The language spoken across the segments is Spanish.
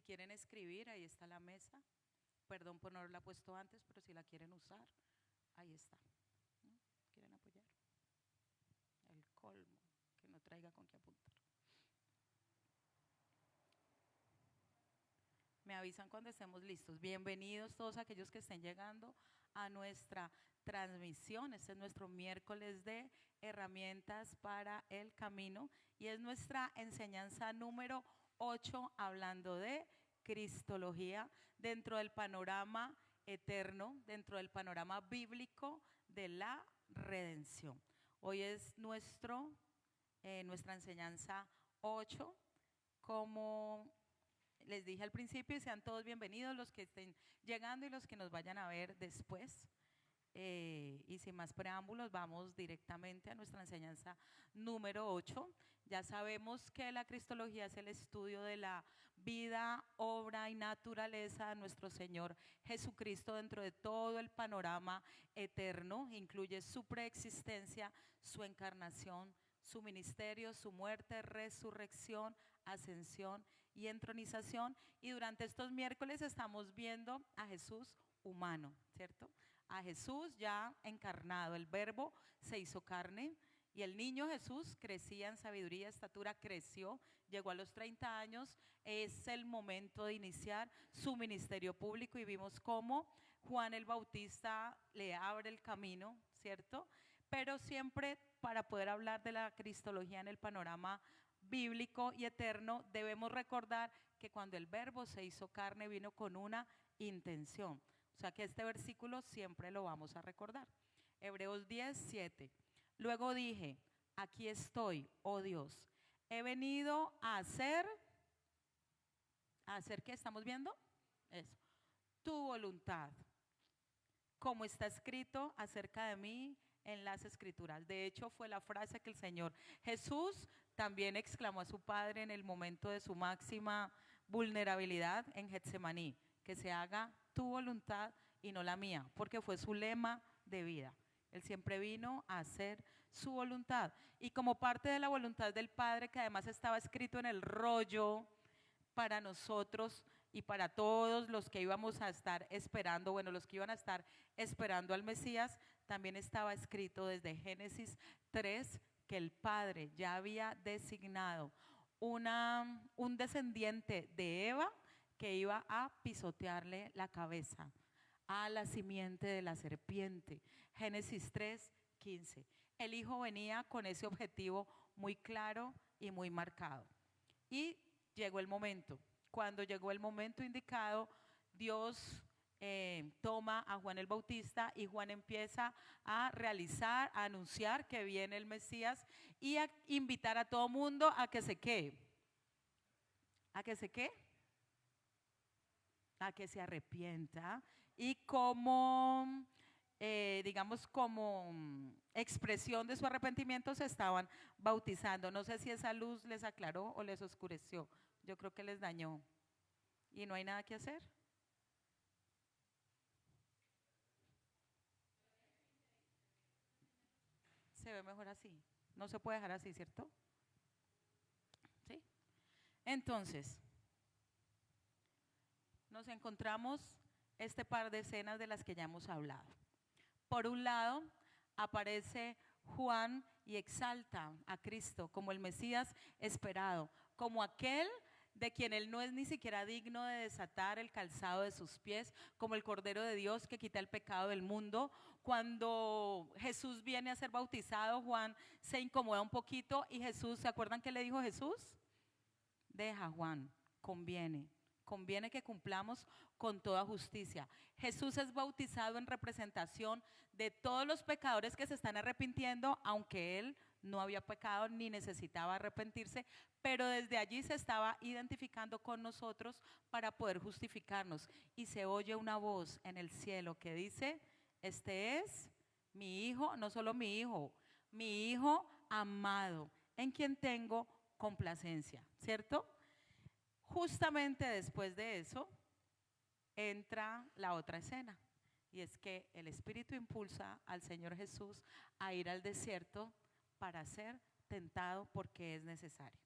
quieren escribir, ahí está la mesa. Perdón por no haberla puesto antes, pero si la quieren usar, ahí está. ¿No? ¿Quieren apoyar? El colmo, que no traiga con qué apuntar. Me avisan cuando estemos listos. Bienvenidos todos aquellos que estén llegando a nuestra transmisión. Este es nuestro miércoles de herramientas para el camino y es nuestra enseñanza número 8 hablando de cristología dentro del panorama eterno, dentro del panorama bíblico de la redención. Hoy es nuestra enseñanza 8 como les dije al principio, sean todos bienvenidos los que estén llegando y los que nos vayan a ver después. Y sin más preámbulos, vamos directamente a nuestra enseñanza número 8. Ya sabemos que la cristología es el estudio de la vida, obra y naturaleza de nuestro Señor Jesucristo dentro de todo el panorama eterno. Incluye su preexistencia, su encarnación, su ministerio, su muerte, resurrección, ascensión y entronización. Y durante estos miércoles estamos viendo a Jesús humano, ¿cierto? A Jesús ya encarnado, el Verbo se hizo carne y el niño Jesús crecía en sabiduría, estatura, creció, llegó a los 30 años, es el momento de iniciar su ministerio público y vimos cómo Juan el Bautista le abre el camino, ¿cierto? Pero siempre para poder hablar de la cristología en el panorama bíblico y eterno, debemos recordar que cuando el Verbo se hizo carne vino con una intención. O sea que este versículo siempre lo vamos a recordar. Hebreos 10:7. Luego dije, aquí estoy, oh Dios, he venido a hacer ¿qué estamos viendo? Eso, tu voluntad, como está escrito acerca de mí en las escrituras. De hecho, fue la frase que el Señor Jesús también exclamó a su Padre en el momento de su máxima vulnerabilidad en Getsemaní, que se haga tu voluntad y no la mía, porque fue su lema de vida. Él siempre vino a hacer su voluntad. Y como parte de la voluntad del Padre, que además estaba escrito en el rollo para nosotros y para todos los que íbamos a estar esperando, bueno, los que iban a estar esperando al Mesías, también estaba escrito desde Génesis 3 que el Padre ya había designado un descendiente de Eva que iba a pisotearle la cabeza a la simiente de la serpiente. Génesis 3:15. El Hijo venía con ese objetivo muy claro y muy marcado. Y llegó el momento. Cuando llegó el momento indicado, Dios toma a Juan el Bautista y Juan empieza a realizar, a anunciar que viene el Mesías y a invitar a todo mundo a que se quede. ¿A que se quede? A que se arrepienta y como, digamos, como expresión de su arrepentimiento se estaban bautizando. No sé si esa luz les aclaró o les oscureció. Yo creo que les dañó. ¿Y no hay nada que hacer? Se ve mejor así. No se puede dejar así, ¿cierto? ¿Sí? Entonces, nos encontramos este par de escenas de las que ya hemos hablado. Por un lado, aparece Juan y exalta a Cristo como el Mesías esperado, como aquel de quien él no es ni siquiera digno de desatar el calzado de sus pies, como el Cordero de Dios que quita el pecado del mundo. Cuando Jesús viene a ser bautizado, Juan se incomoda un poquito y Jesús, ¿se acuerdan qué le dijo Jesús? Deja, Juan, conviene que cumplamos con toda justicia. Jesús es bautizado en representación de todos los pecadores que se están arrepintiendo, aunque él no había pecado ni necesitaba arrepentirse, pero desde allí se estaba identificando con nosotros para poder justificarnos. Y se oye una voz en el cielo que dice, este es mi hijo, no solo mi hijo amado, en quien tengo complacencia, ¿cierto? Justamente después de eso entra la otra escena y es que el Espíritu impulsa al Señor Jesús a ir al desierto para ser tentado porque es necesario.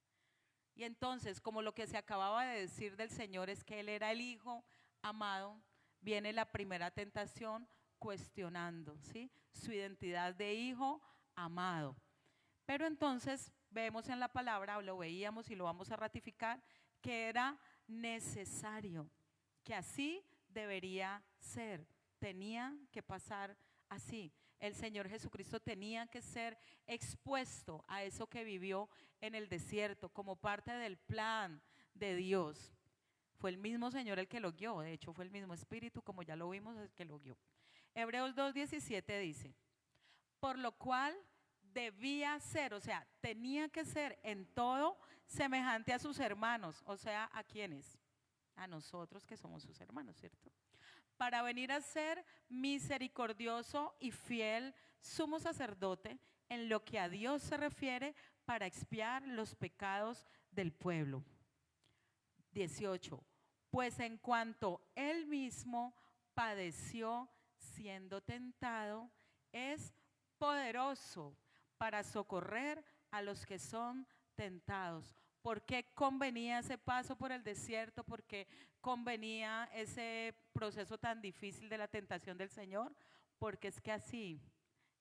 Y entonces, como lo que se acababa de decir del Señor es que Él era el Hijo amado, viene la primera tentación cuestionando, ¿sí?, su identidad de Hijo amado. Pero entonces vemos en la palabra, o lo veíamos y lo vamos a ratificar, que era necesario, que así debería ser, tenía que pasar así. El Señor Jesucristo tenía que ser expuesto a eso que vivió en el desierto como parte del plan de Dios. Fue el mismo Señor el que lo guió, de hecho fue el mismo Espíritu, como ya lo vimos, el que lo guió. Hebreos 2:17 dice, por lo cual debía ser, o sea, tenía que ser en todo semejante a sus hermanos, o sea, ¿a quiénes? A nosotros que somos sus hermanos, ¿cierto? Para venir a ser misericordioso y fiel sumo sacerdote en lo que a Dios se refiere para expiar los pecados del pueblo. 18. Pues en cuanto él mismo padeció siendo tentado, es poderoso para socorrer a los que son tentados. ¿Por qué convenía ese paso por el desierto? ¿Por qué convenía ese proceso tan difícil de la tentación del Señor? Porque es que así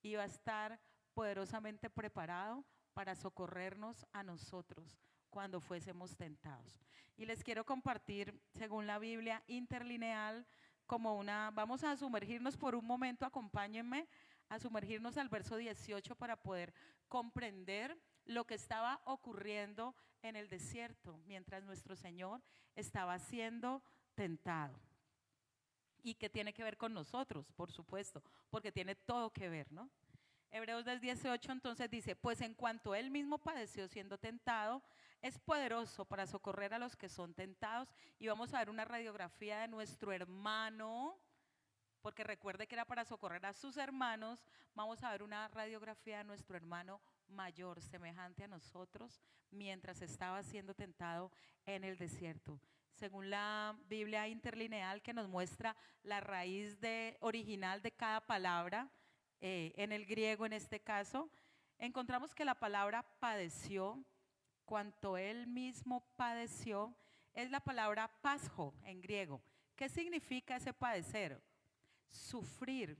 iba a estar poderosamente preparado para socorrernos a nosotros cuando fuésemos tentados. Y les quiero compartir, según la Biblia interlineal, vamos a sumergirnos por un momento, acompáñenme, a sumergirnos al verso 18 para poder comprender lo que estaba ocurriendo en el desierto mientras nuestro Señor estaba siendo tentado. ¿Y qué tiene que ver con nosotros? Por supuesto, porque tiene todo que ver, ¿no? Hebreos 10:18 entonces dice, pues en cuanto él mismo padeció siendo tentado, es poderoso para socorrer a los que son tentados. Y vamos a ver una radiografía de nuestro hermano, porque recuerde que era para socorrer a sus hermanos. Vamos a ver una radiografía de nuestro hermano mayor, semejante a nosotros, mientras estaba siendo tentado en el desierto. Según la Biblia interlineal, que nos muestra la raíz original de cada palabra, en el griego en este caso, encontramos que la palabra padeció, cuanto él mismo padeció, es la palabra pasjo en griego. ¿Qué significa ese padecer? Sufrir,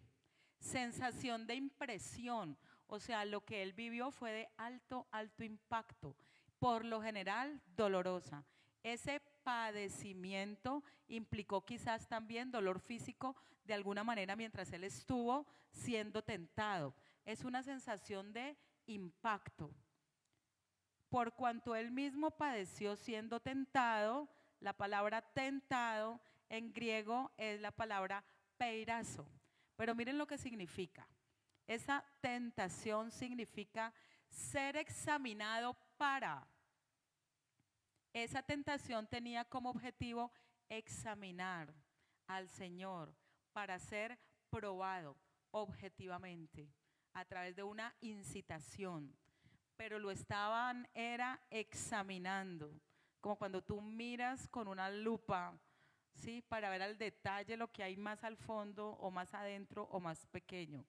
sensación de impresión, o sea, lo que él vivió fue de alto impacto, por lo general dolorosa. Ese padecimiento implicó quizás también dolor físico de alguna manera mientras él estuvo siendo tentado. Es una sensación de impacto. Por cuanto él mismo padeció siendo tentado, la palabra tentado en griego es la palabra peirazo. Pero miren lo que significa. Esa tentación significa ser examinado para. Esa tentación tenía como objetivo examinar al Señor para ser probado objetivamente a través de una incitación. Pero lo era examinando, como cuando tú miras con una lupa, ¿sí?, para ver al detalle lo que hay más al fondo o más adentro o más pequeño.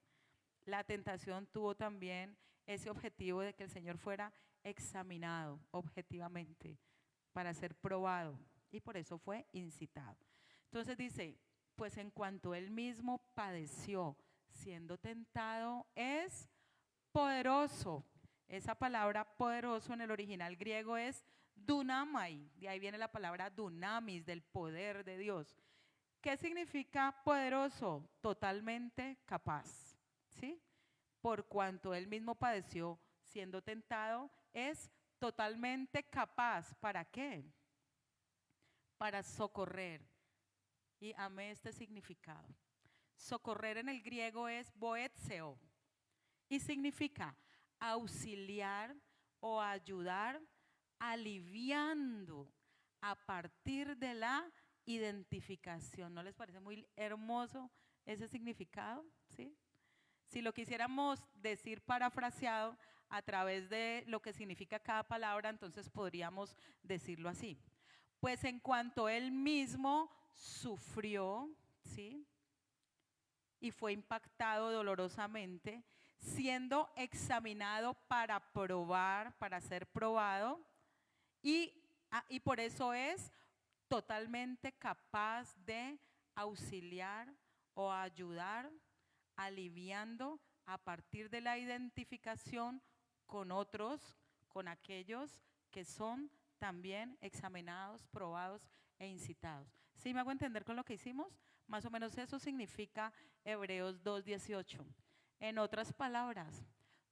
La tentación tuvo también ese objetivo de que el Señor fuera examinado objetivamente para ser probado, y por eso fue incitado. Entonces dice, pues en cuanto él mismo padeció siendo tentado, es poderoso. Esa palabra poderoso en el original griego es dunamai, de ahí viene la palabra dunamis, del poder de Dios. ¿Qué significa poderoso? Totalmente capaz, ¿sí? Por cuanto él mismo padeció siendo tentado, es totalmente capaz. ¿Para qué? Para socorrer. Y amé este significado. Socorrer en el griego es boetseo y significa auxiliar o ayudar, aliviando a partir de la identificación. ¿No les parece muy hermoso ese significado? ¿Sí? Si lo quisiéramos decir parafraseado a través de lo que significa cada palabra, entonces podríamos decirlo así. Pues en cuanto él mismo sufrió, ¿sí?, y fue impactado dolorosamente, siendo examinado para probar, para ser probado, y Y por eso es totalmente capaz de auxiliar o ayudar, aliviando a partir de la identificación con otros, con aquellos que son también examinados, probados e incitados. ¿Sí me hago entender con lo que hicimos? Más o menos eso significa Hebreos 2:18. En otras palabras,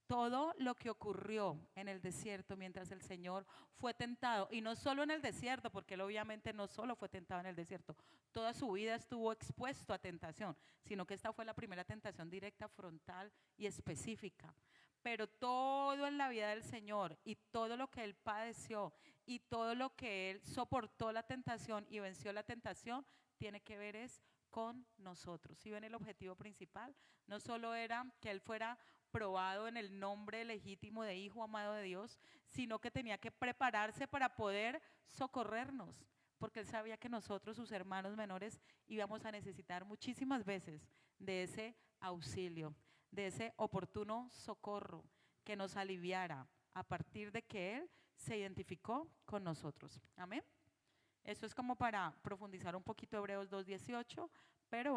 todo lo que ocurrió en el desierto mientras el Señor fue tentado, y no solo en el desierto, porque él obviamente no solo fue tentado en el desierto, toda su vida estuvo expuesto a tentación, sino que esta fue la primera tentación directa, frontal y específica. Pero todo en la vida del Señor y todo lo que él padeció y todo lo que él soportó la tentación y venció la tentación, tiene que ver es con nosotros. ¿Sí ven el objetivo principal? No solo era que él fuera probado en el nombre legítimo de hijo amado de Dios, sino que tenía que prepararse para poder socorrernos, porque él sabía que nosotros, sus hermanos menores, íbamos a necesitar muchísimas veces de ese auxilio, de ese oportuno socorro que nos aliviara a partir de que él se identificó con nosotros. Amén. Eso es como para profundizar un poquito Hebreos 2:18, pero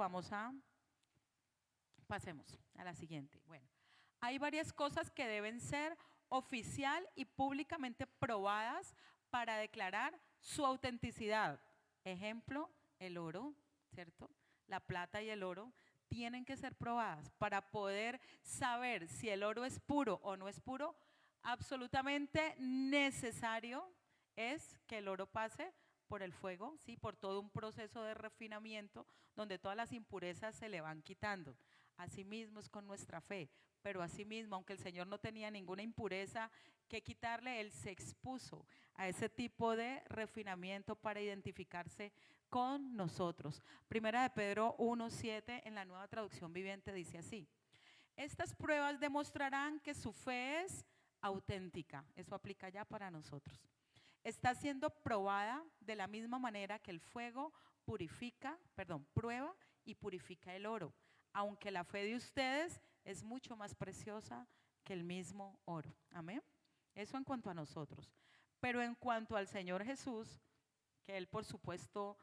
pasemos a la siguiente. Bueno, hay varias cosas que deben ser oficial y públicamente probadas para declarar su autenticidad. Ejemplo, el oro, ¿cierto? La plata y el oro tienen que ser probadas para poder saber si el oro es puro o no es puro. Absolutamente necesario es que el oro pase por el fuego, ¿sí? Por todo un proceso de refinamiento donde todas las impurezas se le van quitando. Asimismo es con nuestra fe, pero asimismo, aunque el Señor no tenía ninguna impureza que quitarle, Él se expuso a ese tipo de refinamiento para identificarse con nosotros. Primera de Pedro 1:7 en la Nueva Traducción Viviente dice así: estas pruebas demostrarán que su fe es auténtica. Eso aplica ya para nosotros. Está siendo probada de la misma manera que el fuego prueba y purifica el oro, aunque la fe de ustedes es mucho más preciosa que el mismo oro. Amén. Eso en cuanto a nosotros. Pero en cuanto al Señor Jesús, que Él por supuesto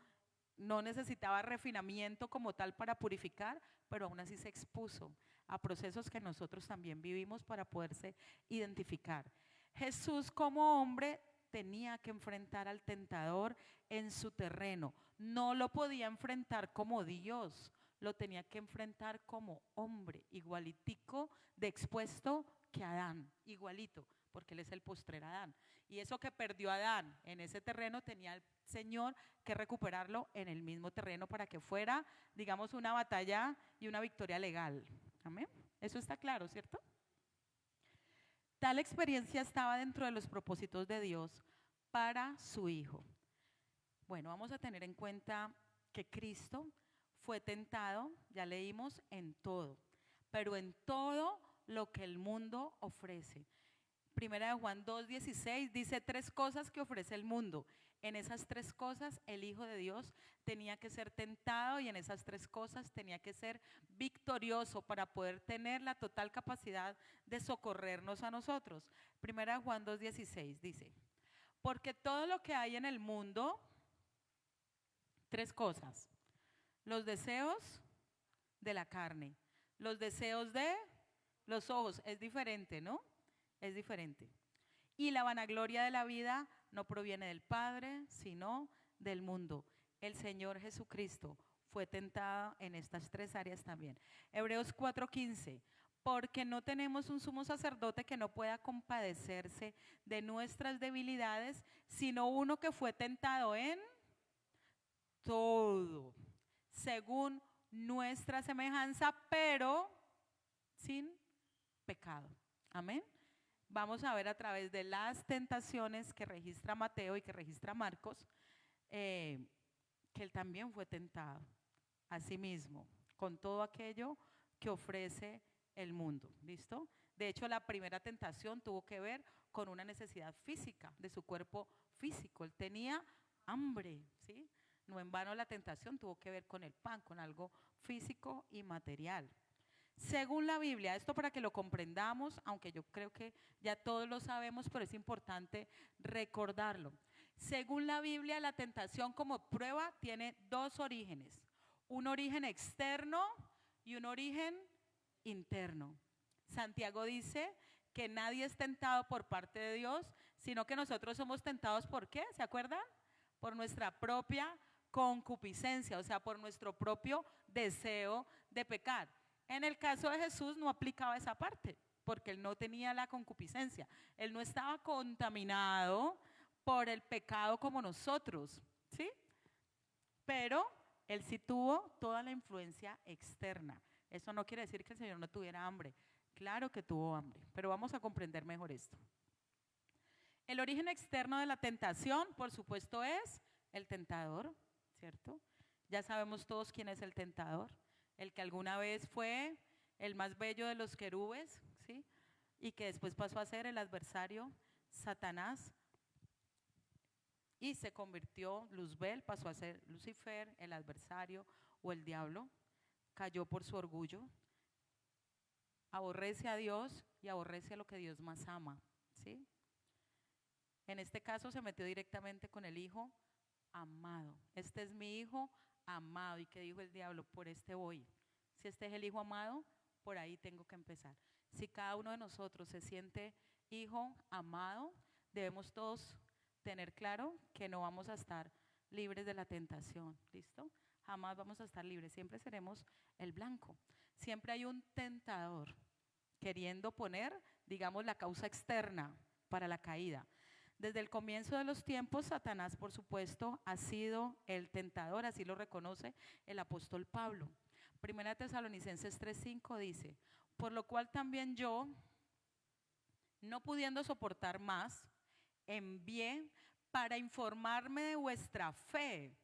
no necesitaba refinamiento como tal para purificar, pero aún así se expuso a procesos que nosotros también vivimos para poderse identificar. Jesús como hombre tenía que enfrentar al tentador en su terreno. No lo podía enfrentar como Dios, lo tenía que enfrentar como hombre, igualitico de expuesto que Adán, igualito, porque él es el postrer Adán. Y eso que perdió Adán en ese terreno tenía el Señor que recuperarlo en el mismo terreno para que fuera, digamos, una batalla y una victoria legal. Amén. Eso está claro, ¿cierto? Tal experiencia estaba dentro de los propósitos de Dios para su Hijo. Bueno, vamos a tener en cuenta que Cristo fue tentado, ya leímos, en todo, pero en todo lo que el mundo ofrece. Primera de Juan 2:16 dice 3 cosas que ofrece el mundo. En esas 3 cosas el Hijo de Dios tenía que ser tentado y en esas 3 cosas tenía que ser victorioso para poder tener la total capacidad de socorrernos a nosotros. Primera de Juan 2:16 dice: porque todo lo que hay en el mundo, 3 cosas: los deseos de la carne, los deseos de los ojos, es diferente, ¿no? Es diferente. Y la vanagloria de la vida no proviene del Padre, sino del mundo. El Señor Jesucristo fue tentado en estas 3 áreas también. Hebreos 4:15, porque no tenemos un sumo sacerdote que no pueda compadecerse de nuestras debilidades, sino uno que fue tentado en todo, según nuestra semejanza, pero sin pecado. Amén. Vamos a ver a través de las tentaciones que registra Mateo y que registra Marcos, que él también fue tentado a sí mismo con todo aquello que ofrece el mundo. ¿Listo? De hecho, la primera tentación tuvo que ver con una necesidad física de su cuerpo físico. Él tenía hambre, ¿sí? No en vano la tentación tuvo que ver con el pan, con algo físico y material. Según la Biblia, esto para que lo comprendamos, aunque yo creo que ya todos lo sabemos, pero es importante recordarlo. Según la Biblia, la tentación como prueba tiene dos orígenes, un origen externo y un origen interno. Santiago dice que nadie es tentado por parte de Dios, sino que nosotros somos tentados ¿por qué? ¿Se acuerdan? Por nuestra propia concupiscencia, o sea, por nuestro propio deseo de pecar. En el caso de Jesús no aplicaba esa parte, porque él no tenía la concupiscencia, él no estaba contaminado por el pecado como nosotros, ¿sí? Pero él sí tuvo toda la influencia externa. Eso no quiere decir que el Señor no tuviera hambre. Claro que tuvo hambre, pero vamos a comprender mejor esto. El origen externo de la tentación, por supuesto, es el tentador, ¿cierto? Ya sabemos todos quién es el tentador, el que alguna vez fue el más bello de los querubes, ¿sí? Y que después pasó a ser el adversario, Satanás, y se convirtió, Luzbel pasó a ser Lucifer, el adversario o el diablo, cayó por su orgullo, aborrece a Dios y aborrece a lo que Dios más ama, ¿sí? En este caso se metió directamente con el hijo amado. Este es mi hijo amado. ¿Y qué dijo el diablo? Por este voy. Si este es el hijo amado, por ahí tengo que empezar. Si cada uno de nosotros se siente hijo amado, debemos todos tener claro que no vamos a estar libres de la tentación. ¿Listo? Jamás vamos a estar libres. Siempre seremos el blanco. Siempre hay un tentador queriendo poner, digamos, la causa externa para la caída. Desde el comienzo de los tiempos, Satanás, por supuesto, ha sido el tentador, así lo reconoce el apóstol Pablo. Primera Tesalonicenses 3:5 dice, por lo cual también yo, no pudiendo soportar más, envié para informarme de vuestra fe,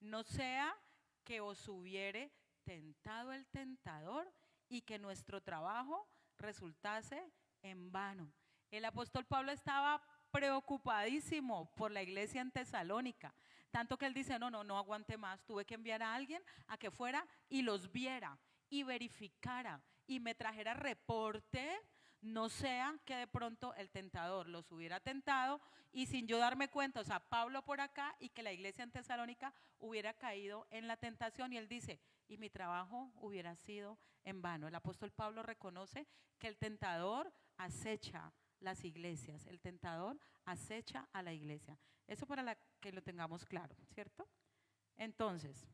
no sea que os hubiere tentado el tentador y que nuestro trabajo resultase en vano. El apóstol Pablo estaba preocupadísimo por la iglesia en Tesalónica, tanto que él dice, no aguante más, tuve que enviar a alguien a que fuera y los viera y verificara y me trajera reporte, no sea que de pronto el tentador los hubiera tentado y sin yo darme cuenta, o sea, Pablo por acá y que la iglesia en Tesalónica hubiera caído en la tentación y él dice, y mi trabajo hubiera sido en vano. El apóstol Pablo reconoce que el tentador acecha las iglesias, el tentador acecha a la iglesia. Eso para que lo tengamos claro, ¿cierto? Entonces,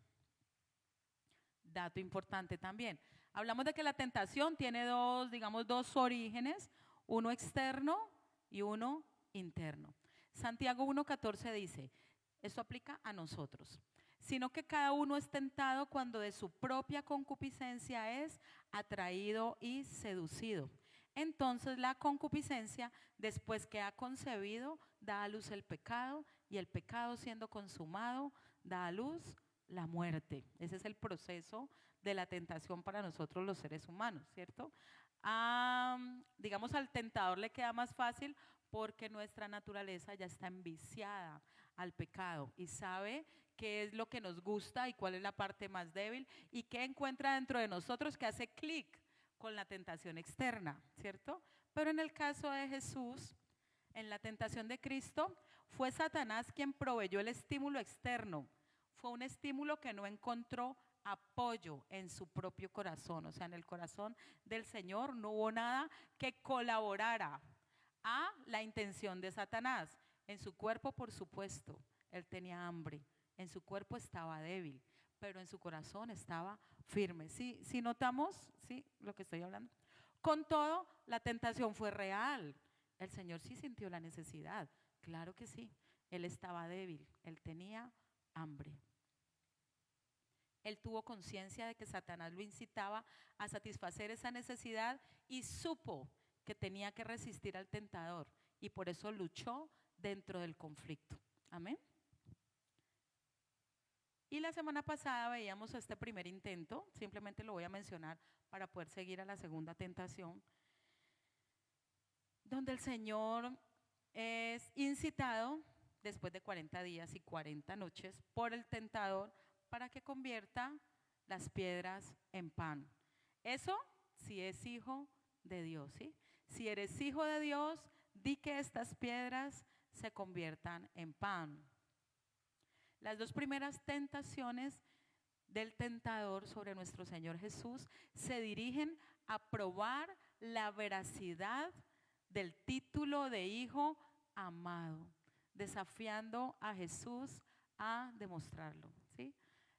dato importante también. Hablamos de que la tentación tiene dos orígenes, uno externo y uno interno. Santiago 1:14 dice, esto aplica a nosotros, sino que cada uno es tentado cuando de su propia concupiscencia es atraído y seducido. Entonces la concupiscencia, después que ha concebido, da a luz el pecado, y el pecado siendo consumado, da a luz la muerte. Ese es el proceso de la tentación para nosotros los seres humanos, ¿cierto? Digamos, al tentador le queda más fácil porque nuestra naturaleza ya está enviciada al pecado y sabe qué es lo que nos gusta y cuál es la parte más débil y qué encuentra dentro de nosotros que hace clic con la tentación externa, ¿cierto? Pero en el caso de Jesús, en la tentación de Cristo, fue Satanás quien proveyó el estímulo externo. Fue un estímulo que no encontró apoyo en su propio corazón, o sea, en el corazón del Señor no hubo nada que colaborara a la intención de Satanás. En su cuerpo, por supuesto, él tenía hambre, en su cuerpo estaba débil, pero en su corazón estaba firme. ¿Sí, sí notamos? ¿Sí? Lo que estoy hablando. Con todo, la tentación fue real. El Señor sí sintió la necesidad, claro que sí. Él estaba débil, él tenía hambre. Él tuvo conciencia de que Satanás lo incitaba a satisfacer esa necesidad y supo que tenía que resistir al tentador y por eso luchó dentro del conflicto. Amén. Y la semana pasada veíamos este primer intento, simplemente lo voy a mencionar para poder seguir a la segunda tentación, donde el Señor es incitado después de 40 días y 40 noches por el tentador para que convierta las piedras en pan. Eso si es hijo de Dios, ¿sí? Si eres hijo de Dios, di que estas piedras se conviertan en pan. Las dos primeras tentaciones del tentador sobre nuestro Señor Jesús se dirigen a probar la veracidad del título de hijo amado, desafiando a Jesús a demostrarlo, ¿sí?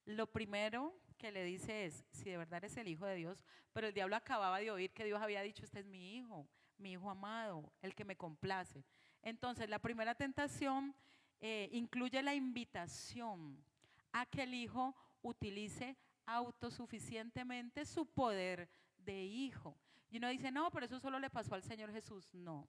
Lo primero que le dice es, si de verdad eres el hijo de Dios, pero el diablo acababa de oír que Dios había dicho, este es mi hijo amado, el que me complace. Entonces, la primera tentación incluye la invitación a que el hijo utilice autosuficientemente su poder de hijo. Y uno dice, no, pero eso solo le pasó al Señor Jesús. No.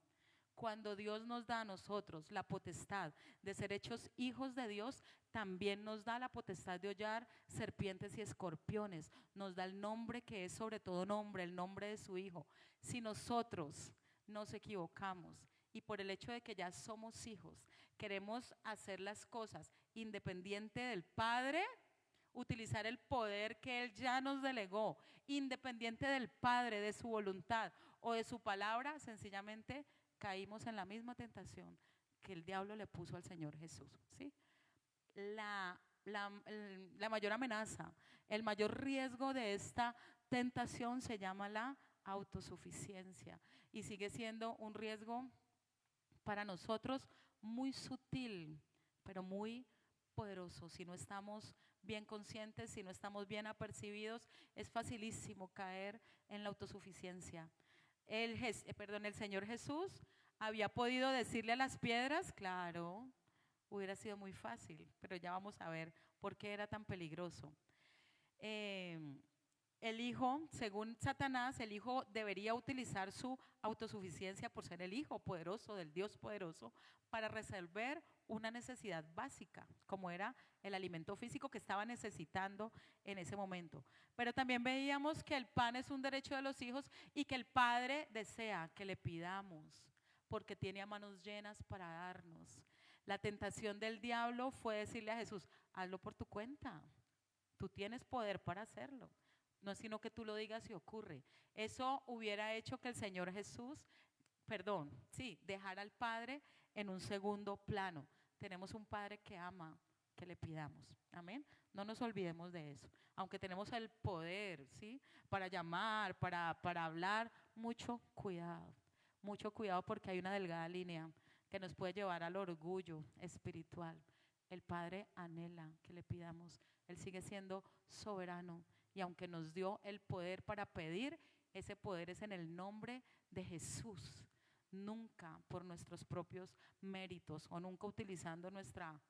Cuando Dios nos da a nosotros la potestad de ser hechos hijos de Dios, también nos da la potestad de hollar serpientes y escorpiones. Nos da el nombre que es sobre todo nombre, el nombre de su Hijo. Si nosotros nos equivocamos y por el hecho de que ya somos hijos, queremos hacer las cosas independiente del Padre, utilizar el poder que Él ya nos delegó, independiente del Padre, de su voluntad o de su palabra, sencillamente caímos en la misma tentación que el diablo le puso al Señor Jesús, ¿sí? La mayor amenaza, el mayor riesgo de esta tentación se llama la autosuficiencia y sigue siendo un riesgo para nosotros muy sutil, pero muy poderoso. Si no estamos bien conscientes, si no estamos bien apercibidos, es facilísimo caer en la autosuficiencia. El Señor Jesús había podido decirle a las piedras, claro, hubiera sido muy fácil, pero ya vamos a ver por qué era tan peligroso. El hijo, según Satanás, el hijo debería utilizar su autosuficiencia por ser el hijo poderoso del Dios poderoso para resolver una necesidad básica, como era el alimento físico que estaba necesitando en ese momento. Pero también veíamos que el pan es un derecho de los hijos y que el Padre desea que le pidamos, porque tiene a manos llenas para darnos. La tentación del diablo fue decirle a Jesús, hazlo por tu cuenta, tú tienes poder para hacerlo. No es sino que tú lo digas y ocurre. Eso hubiera hecho que el Señor Jesús, dejara al Padre en un segundo plano. Tenemos un Padre que ama que le pidamos. Amén. No nos olvidemos de eso. Aunque tenemos el poder, ¿sí? Para llamar, para hablar, mucho cuidado. Mucho cuidado porque hay una delgada línea que nos puede llevar al orgullo espiritual. El Padre anhela que le pidamos. Él sigue siendo soberano. Y aunque nos dio el poder para pedir, ese poder es en el nombre de Jesús. Nunca por nuestros propios méritos o nunca utilizando nuestro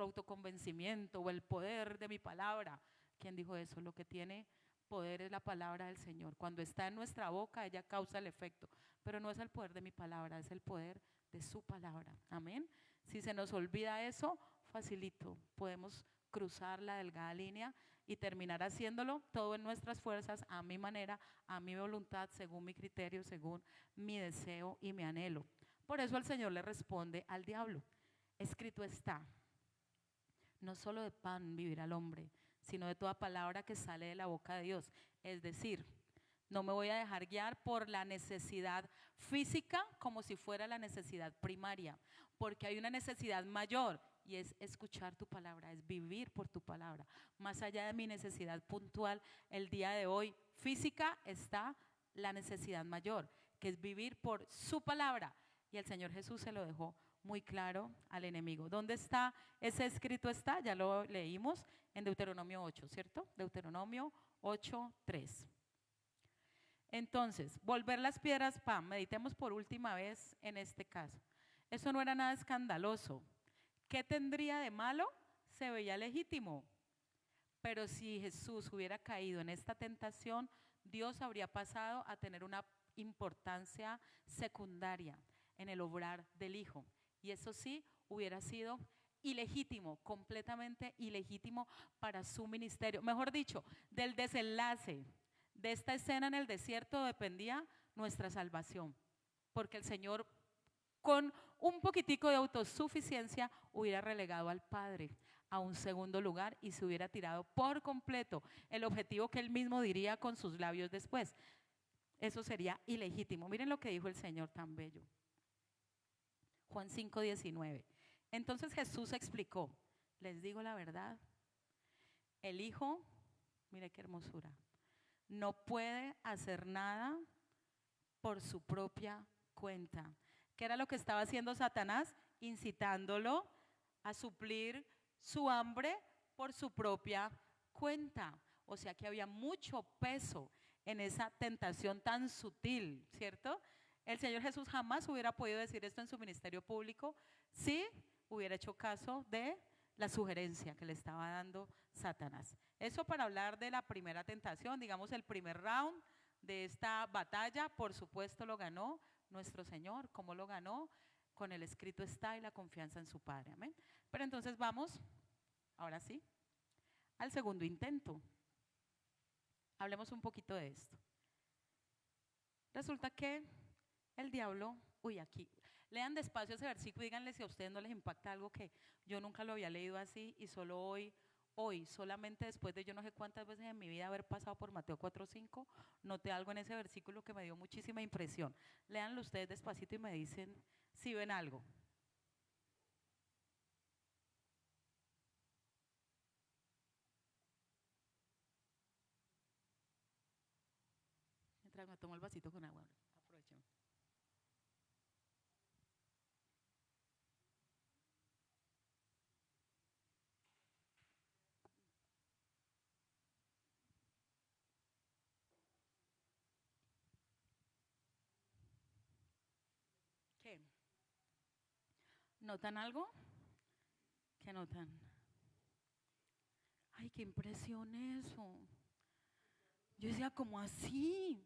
autoconvencimiento o el poder de mi palabra. ¿Quién dijo eso? Lo que tiene poder es la palabra del Señor. Cuando está en nuestra boca, ella causa el efecto. Pero no es el poder de mi palabra, es el poder de su palabra. Amén. Si se nos olvida eso, facilito, podemos cruzar la delgada línea y terminar haciéndolo todo en nuestras fuerzas, a mi manera, a mi voluntad, según mi criterio, según mi deseo y mi anhelo. Por eso el Señor le responde al diablo, escrito está, no solo de pan vivirá el hombre, sino de toda palabra que sale de la boca de Dios. Es decir, no me voy a dejar guiar por la necesidad física como si fuera la necesidad primaria, porque hay una necesidad mayor y es escuchar tu palabra, es vivir por tu palabra. Más allá de mi necesidad puntual, el día de hoy física está la necesidad mayor, que es vivir por su palabra. Y el Señor Jesús se lo dejó muy claro al enemigo. ¿Dónde está ese escrito? Está, ya lo leímos en Deuteronomio 8, ¿cierto? Deuteronomio 8:3. Entonces, volver las piedras pan, meditemos por última vez en este caso. Eso no era nada escandaloso. ¿Qué tendría de malo? Se veía legítimo. Pero si Jesús hubiera caído en esta tentación, Dios habría pasado a tener una importancia secundaria en el obrar del Hijo. Y eso sí, hubiera sido ilegítimo, completamente ilegítimo para su ministerio. Mejor dicho, del desenlace de esta escena en el desierto dependía nuestra salvación. Porque el Señor, con un poquitico de autosuficiencia, hubiera relegado al Padre a un segundo lugar y se hubiera tirado por completo el objetivo que él mismo diría con sus labios después. Eso sería ilegítimo. Miren lo que dijo el Señor tan bello. Juan 5:19. Entonces Jesús explicó, les digo la verdad, el Hijo, mire qué hermosura, no puede hacer nada por su propia cuenta. ¿Qué era lo que estaba haciendo Satanás? Incitándolo a suplir su hambre por su propia cuenta. O sea que había mucho peso en esa tentación tan sutil, ¿cierto? El Señor Jesús jamás hubiera podido decir esto en su ministerio público si hubiera hecho caso de la sugerencia que le estaba dando Satanás. Eso para hablar de la primera tentación, digamos el primer round de esta batalla, por supuesto lo ganó nuestro Señor. ¿Cómo lo ganó? Con el escrito está y la confianza en su Padre. Amén. Pero entonces vamos, ahora sí, al segundo intento. Hablemos un poquito de esto. Resulta que el diablo, aquí, lean despacio ese versículo y díganle si a ustedes no les impacta algo que yo nunca lo había leído así y solo hoy, solamente después de yo no sé cuántas veces en mi vida haber pasado por Mateo 4:5, noté algo en ese versículo que me dio muchísima impresión. Léanlo ustedes despacito y me dicen si ven algo. Mientras me tomo el vasito con agua, aprovechen. ¿Qué? ¿Notan algo? ¿Qué notan? Ay, qué impresión eso. Yo decía, ¿cómo así?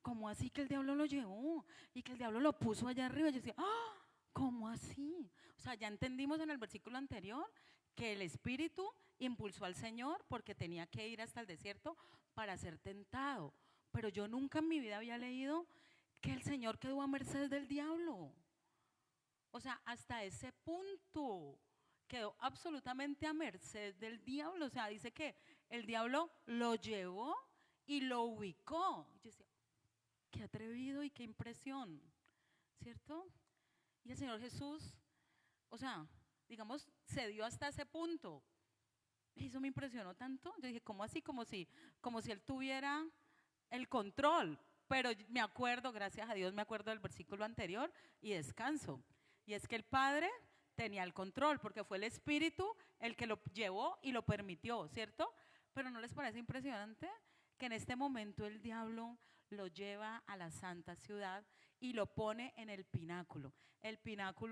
¿Cómo así que el diablo lo llevó? Y que el diablo lo puso allá arriba. Yo decía, ¡ah! ¿Cómo así? O sea, ya entendimos en el versículo anterior que el Espíritu impulsó al Señor porque tenía que ir hasta el desierto para ser tentado. Pero yo nunca en mi vida había leído que el Señor quedó a merced del diablo. O sea, hasta ese punto quedó absolutamente a merced del diablo. O sea, dice que el diablo lo llevó y lo ubicó. Yo decía, qué atrevido y qué impresión, ¿cierto? Y el Señor Jesús, o sea, digamos, se dio hasta ese punto. Y eso me impresionó tanto. Yo dije, ¿cómo así? Como si él tuviera el control. Pero me acuerdo, gracias a Dios, me acuerdo del versículo anterior y descanso. Y es que el Padre tenía el control, porque fue el Espíritu el que lo llevó y lo permitió, ¿cierto? Pero ¿no les parece impresionante que en este momento el diablo lo lleva a la santa ciudad y lo pone en el pináculo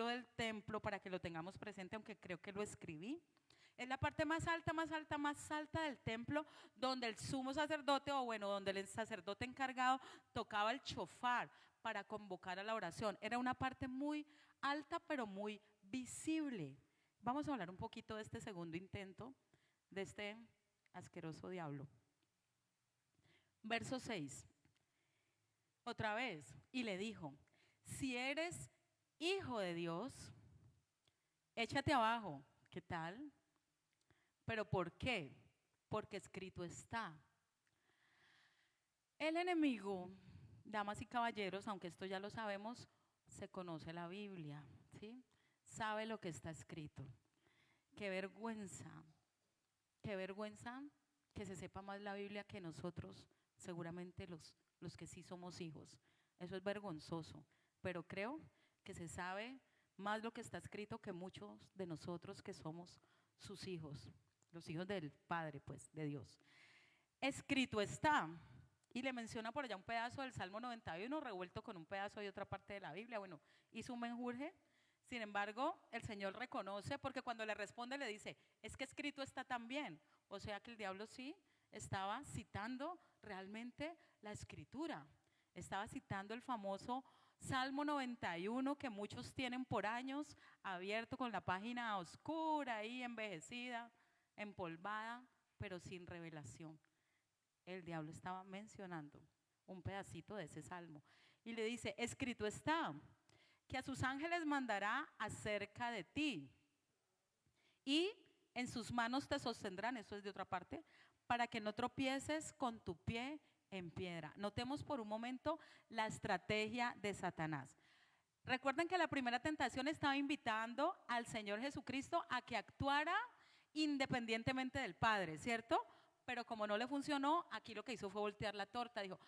del templo, para que lo tengamos presente, aunque creo que lo escribí? Es la parte más alta, más alta, más alta del templo, donde el sumo sacerdote, o bueno, donde el sacerdote encargado tocaba el chofar para convocar a la oración. Era una parte muy alta, pero muy visible. Vamos a hablar un poquito de este segundo intento, de este asqueroso diablo. Verso 6. Otra vez, y le dijo, si eres hijo de Dios, échate abajo. ¿Qué tal? ¿Pero por qué? Porque escrito está. El enemigo, damas y caballeros, aunque esto ya lo sabemos, se conoce la Biblia, ¿sí? Sabe lo que está escrito. Qué vergüenza que se sepa más la Biblia que nosotros, seguramente los que sí somos hijos. Eso es vergonzoso, pero creo que se sabe más lo que está escrito que muchos de nosotros que somos sus hijos, los hijos del Padre, pues, de Dios. Escrito está. Y le menciona por allá un pedazo del Salmo 91 revuelto con un pedazo de otra parte de la Biblia. Bueno, hizo un menjurje. Sin embargo, el Señor reconoce, porque cuando le responde le dice, es que escrito está también. O sea que el diablo sí estaba citando realmente la escritura. Estaba citando el famoso Salmo 91 que muchos tienen por años abierto con la página oscura ahí, envejecida, empolvada, pero sin revelación. El diablo estaba mencionando un pedacito de ese salmo y le dice, escrito está, que a sus ángeles mandará acerca de ti y en sus manos te sostendrán, eso es de otra parte, para que no tropieces con tu pie en piedra. Notemos por un momento la estrategia de Satanás. Recuerden que la primera tentación estaba invitando al Señor Jesucristo a que actuara independientemente del Padre, ¿cierto? Pero como no le funcionó, aquí lo que hizo fue voltear la torta. Dijo,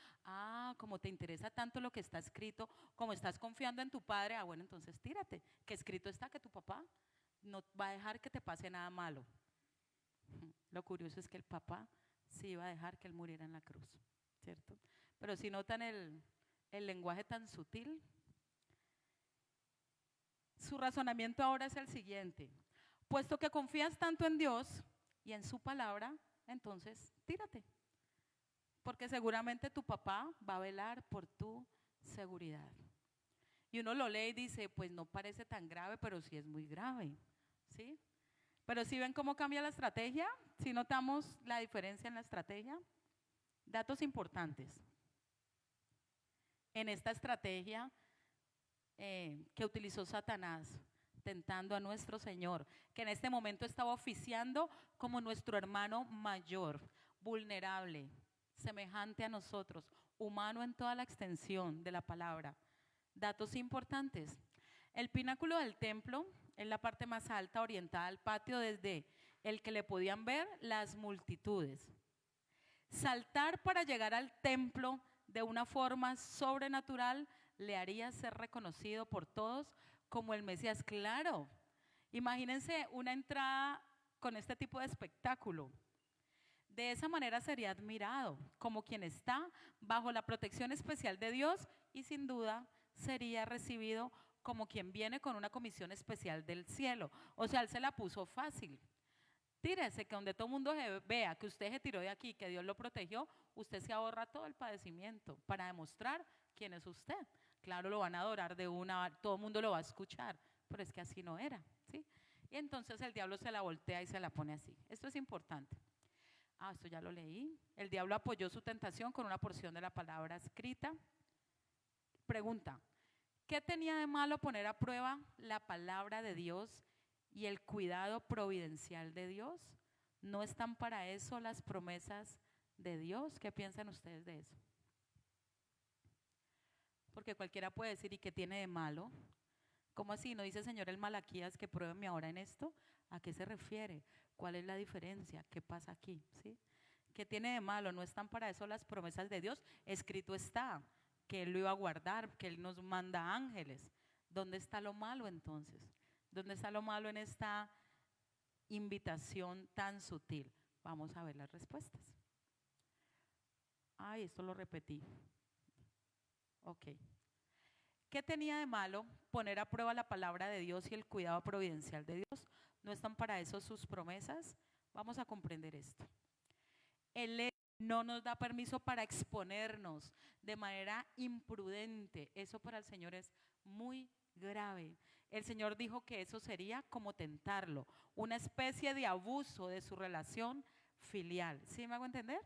como te interesa tanto lo que está escrito, como estás confiando en tu Padre, bueno, entonces tírate, que escrito está que tu papá no va a dejar que te pase nada malo. Lo curioso es que el papá sí iba a dejar que él muriera en la cruz, ¿cierto? Pero si notan el lenguaje tan sutil, su razonamiento ahora es el siguiente: puesto que confías tanto en Dios y en su palabra, entonces tírate, porque seguramente tu papá va a velar por tu seguridad. Y uno lo lee y dice, pues no parece tan grave, pero sí es muy grave, ¿sí? Pero si ven cómo cambia la estrategia, si notamos la diferencia en la estrategia, datos importantes. En esta estrategia que utilizó Satanás, tentando a nuestro Señor, que en este momento estaba oficiando como nuestro hermano mayor, vulnerable, semejante a nosotros, humano en toda la extensión de la palabra. Datos importantes. El pináculo del templo es la parte más alta orientada al patio desde el que le podían ver las multitudes. Saltar para llegar al templo de una forma sobrenatural le haría ser reconocido por todos como el Mesías. Claro, imagínense una entrada con este tipo de espectáculo. De esa manera sería admirado como quien está bajo la protección especial de Dios y sin duda sería recibido como quien viene con una comisión especial del cielo. O sea, él se la puso fácil. Tírese, que donde todo el mundo vea que usted se tiró de aquí, que Dios lo protegió, usted se ahorra todo el padecimiento para demostrar quién es usted. Claro, lo van a adorar de una, todo el mundo lo va a escuchar, pero es que así no era, ¿sí? Y entonces el diablo se la voltea y se la pone así. Esto es importante. Esto ya lo leí. El diablo apoyó su tentación con una porción de la palabra escrita. Pregunta, ¿qué tenía de malo poner a prueba la palabra de Dios y el cuidado providencial de Dios? ¿No están para eso las promesas de Dios? ¿Qué piensan ustedes de eso? Porque cualquiera puede decir, ¿y qué tiene de malo? ¿Cómo así? ¿No dice el Señor el Malaquías que pruébeme ahora en esto? ¿A qué se refiere? ¿Cuál es la diferencia? ¿Qué pasa aquí? ¿Sí? ¿Qué tiene de malo? ¿No están para eso las promesas de Dios? Escrito está que Él lo iba a guardar, que Él nos manda ángeles. ¿Dónde está lo malo entonces? ¿Dónde está lo malo en esta invitación tan sutil? Vamos a ver las respuestas. Esto lo repetí. Ok. ¿Qué tenía de malo poner a prueba la palabra de Dios y el cuidado providencial de Dios? ¿No están para eso sus promesas? Vamos a comprender esto. Él no nos da permiso para exponernos de manera imprudente. Eso para el Señor es muy grave. El Señor dijo que eso sería como tentarlo, una especie de abuso de su relación filial. ¿Sí me hago entender?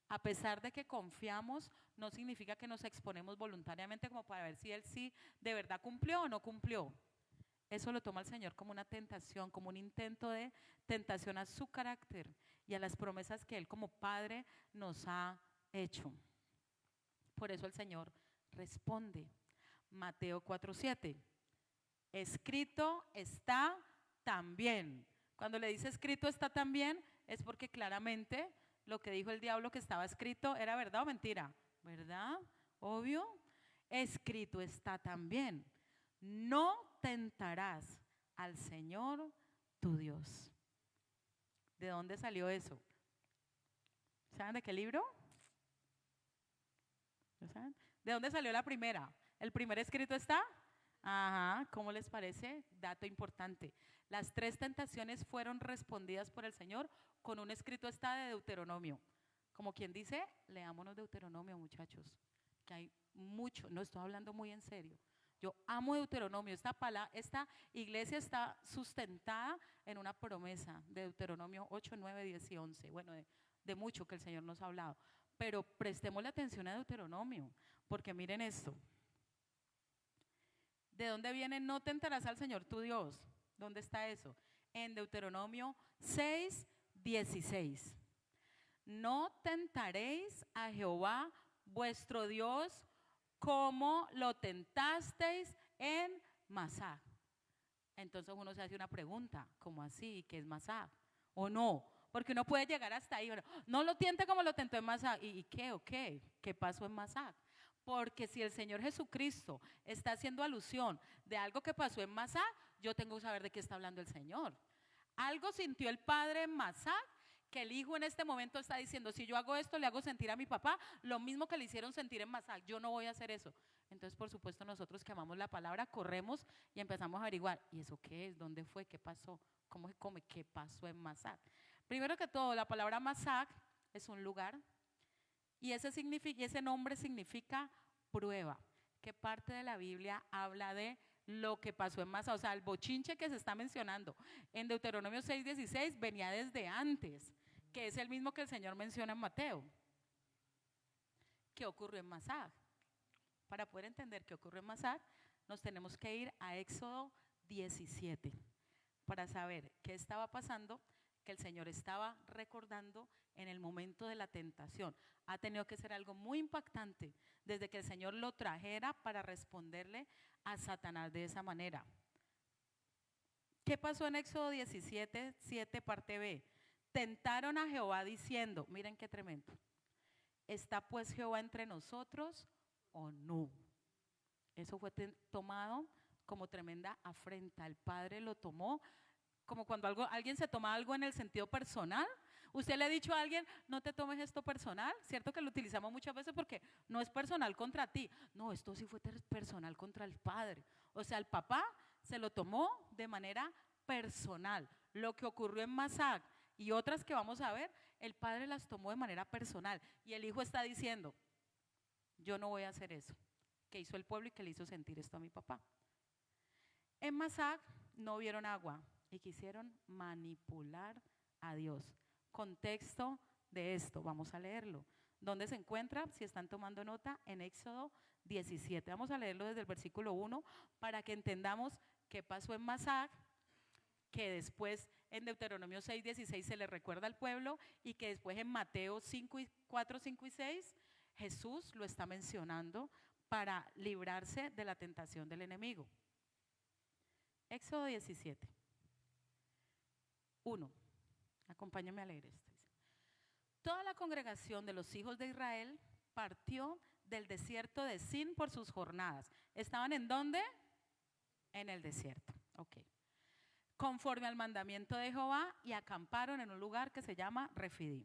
A pesar de que confiamos, no significa que nos exponemos voluntariamente como para ver si Él sí de verdad cumplió o no cumplió. Eso lo toma el Señor como una tentación, como un intento de tentación a su carácter y a las promesas que Él como Padre nos ha hecho. Por eso el Señor responde. Mateo 4:7. Escrito está también. Cuando le dice escrito está también, es porque claramente lo que dijo el diablo que estaba escrito era verdad o mentira. ¿Verdad? Obvio. Escrito está también. No tentarás al Señor tu Dios. ¿De dónde salió eso? ¿Saben de qué libro? ¿Lo saben? ¿De dónde salió la primera? ¿El primer escrito está? Ajá, ¿cómo les parece? Dato importante. Las 3 tentaciones fueron respondidas por el Señor con un escrito está de Deuteronomio. Como quien dice, leámonos Deuteronomio, muchachos, que hay mucho, no estoy hablando muy en serio. Yo amo Deuteronomio, esta iglesia está sustentada en una promesa de Deuteronomio 8, 9, 10 y 11, bueno, de mucho que el Señor nos ha hablado, pero prestemos la atención a Deuteronomio, porque miren esto. ¿De dónde viene no tentarás al Señor tu Dios? ¿Dónde está eso? En Deuteronomio 6, 16. No tentaréis a Jehová vuestro Dios como lo tentasteis en Masá. Entonces uno se hace una pregunta, ¿cómo así? ¿Qué es Masá? ¿O no? Porque uno puede llegar hasta ahí, bueno, no lo tiente como lo tentó en Masá. ¿Y qué o qué? ¿Qué pasó en Masá? Porque si el Señor Jesucristo está haciendo alusión de algo que pasó en Masá, yo tengo que saber de qué está hablando el Señor. Algo sintió el Padre en Masá, que el Hijo en este momento está diciendo, si yo hago esto, le hago sentir a mi papá lo mismo que le hicieron sentir en Masá, yo no voy a hacer eso. Entonces, por supuesto, nosotros que amamos la palabra, corremos y empezamos a averiguar, ¿y eso qué es? ¿Dónde fue? ¿Qué pasó? ¿Cómo se come? ¿Qué pasó en Masá? Primero que todo, la palabra Masá es un lugar y ese nombre significa prueba. ¿Qué parte de la Biblia habla de lo que pasó en Masá? O sea, el bochinche que se está mencionando en Deuteronomio 6:16 venía desde antes, que es el mismo que el Señor menciona en Mateo. ¿Qué ocurrió en Masá? Para poder entender qué ocurrió en Masá, nos tenemos que ir a Éxodo 17 para saber qué estaba pasando, que el Señor estaba recordando en el momento de la tentación. Ha tenido que ser algo muy impactante desde que el Señor lo trajera para responderle a Satanás de esa manera. ¿Qué pasó en Éxodo 17, 7, parte B? Tentaron a Jehová diciendo, miren qué tremendo, ¿está pues Jehová entre nosotros o no? Eso fue tomado como tremenda afrenta. El Padre lo tomó como cuando alguien se toma algo en el sentido personal. Usted le ha dicho a alguien, no te tomes esto personal, cierto que lo utilizamos muchas veces porque no es personal contra ti. No, esto sí fue personal contra el Padre. O sea, el papá se lo tomó de manera personal. Lo que ocurrió en Masá y otras que vamos a ver, el Padre las tomó de manera personal. Y el Hijo está diciendo, yo no voy a hacer eso. Que hizo el pueblo y que le hizo sentir esto a mi papá. En Masá no vieron agua y quisieron manipular a Dios. Contexto de esto, vamos a leerlo. ¿Dónde se encuentra? Si están tomando nota, en Éxodo 17. Vamos a leerlo desde el versículo 1 para que entendamos qué pasó en Masá, que después en Deuteronomio 6:16 se le recuerda al pueblo y que después en Mateo 4, 5 y 6 Jesús lo está mencionando para librarse de la tentación del enemigo. Éxodo 17. 1. Acompáñame a leer esto. Toda la congregación de los hijos de Israel partió del desierto de Sin por sus jornadas. ¿Estaban en dónde? En el desierto. Ok. Conforme al mandamiento de Jehová y acamparon en un lugar que se llama Refidim.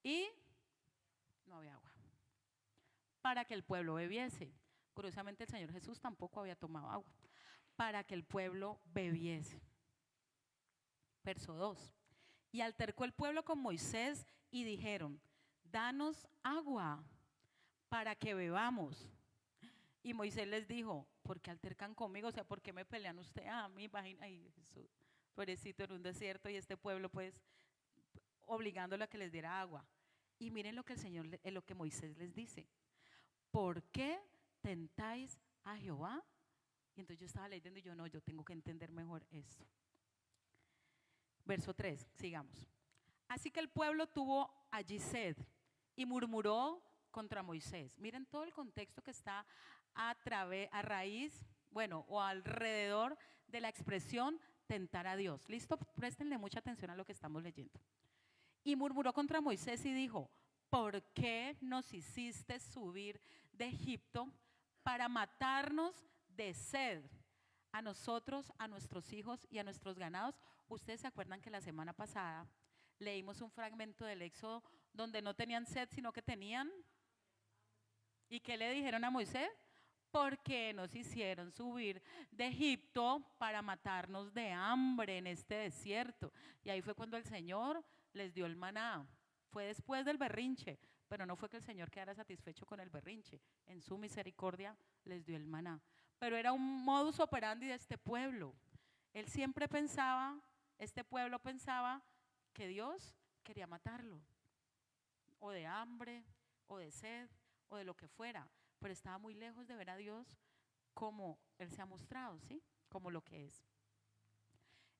Y no había agua para que el pueblo bebiese. Curiosamente el Señor Jesús tampoco había tomado agua. Para que el pueblo bebiese. Verso 2. Y altercó el pueblo con Moisés y dijeron, danos agua para que bebamos. Y Moisés les dijo, ¿por qué altercan conmigo? O sea, ¿por qué me pelean ustedes a mí? Ay, Jesús, pobrecito en un desierto y este pueblo pues obligándolo a que les diera agua. Y miren lo que el Señor, lo que Moisés les dice. ¿Por qué tentáis a Jehová? Y entonces yo estaba leyendo y yo no, yo tengo que entender mejor esto. Verso 3, sigamos. Así que el pueblo tuvo allí sed y murmuró contra Moisés. Miren todo el contexto que está a raíz, bueno, o alrededor de la expresión tentar a Dios. ¿Listo? Préstenle mucha atención a lo que estamos leyendo. Y murmuró contra Moisés y dijo, ¿por qué nos hiciste subir de Egipto para matarnos de sed? A nosotros, a nuestros hijos y a nuestros ganados. Ustedes se acuerdan que la semana pasada leímos un fragmento del Éxodo donde no tenían sed, sino que tenían. ¿Y qué le dijeron a Moisés? ¿Por qué nos hicieron subir de Egipto para matarnos de hambre en este desierto? Y ahí fue cuando el Señor les dio el maná. Fue después del berrinche, pero no fue que el Señor quedara satisfecho con el berrinche. En su misericordia les dio el maná. Pero era un modus operandi de este pueblo. Él siempre pensaba, este pueblo pensaba que Dios quería matarlo. O de hambre, o de sed, o de lo que fuera. Pero estaba muy lejos de ver a Dios como Él se ha mostrado, ¿sí? Como lo que es.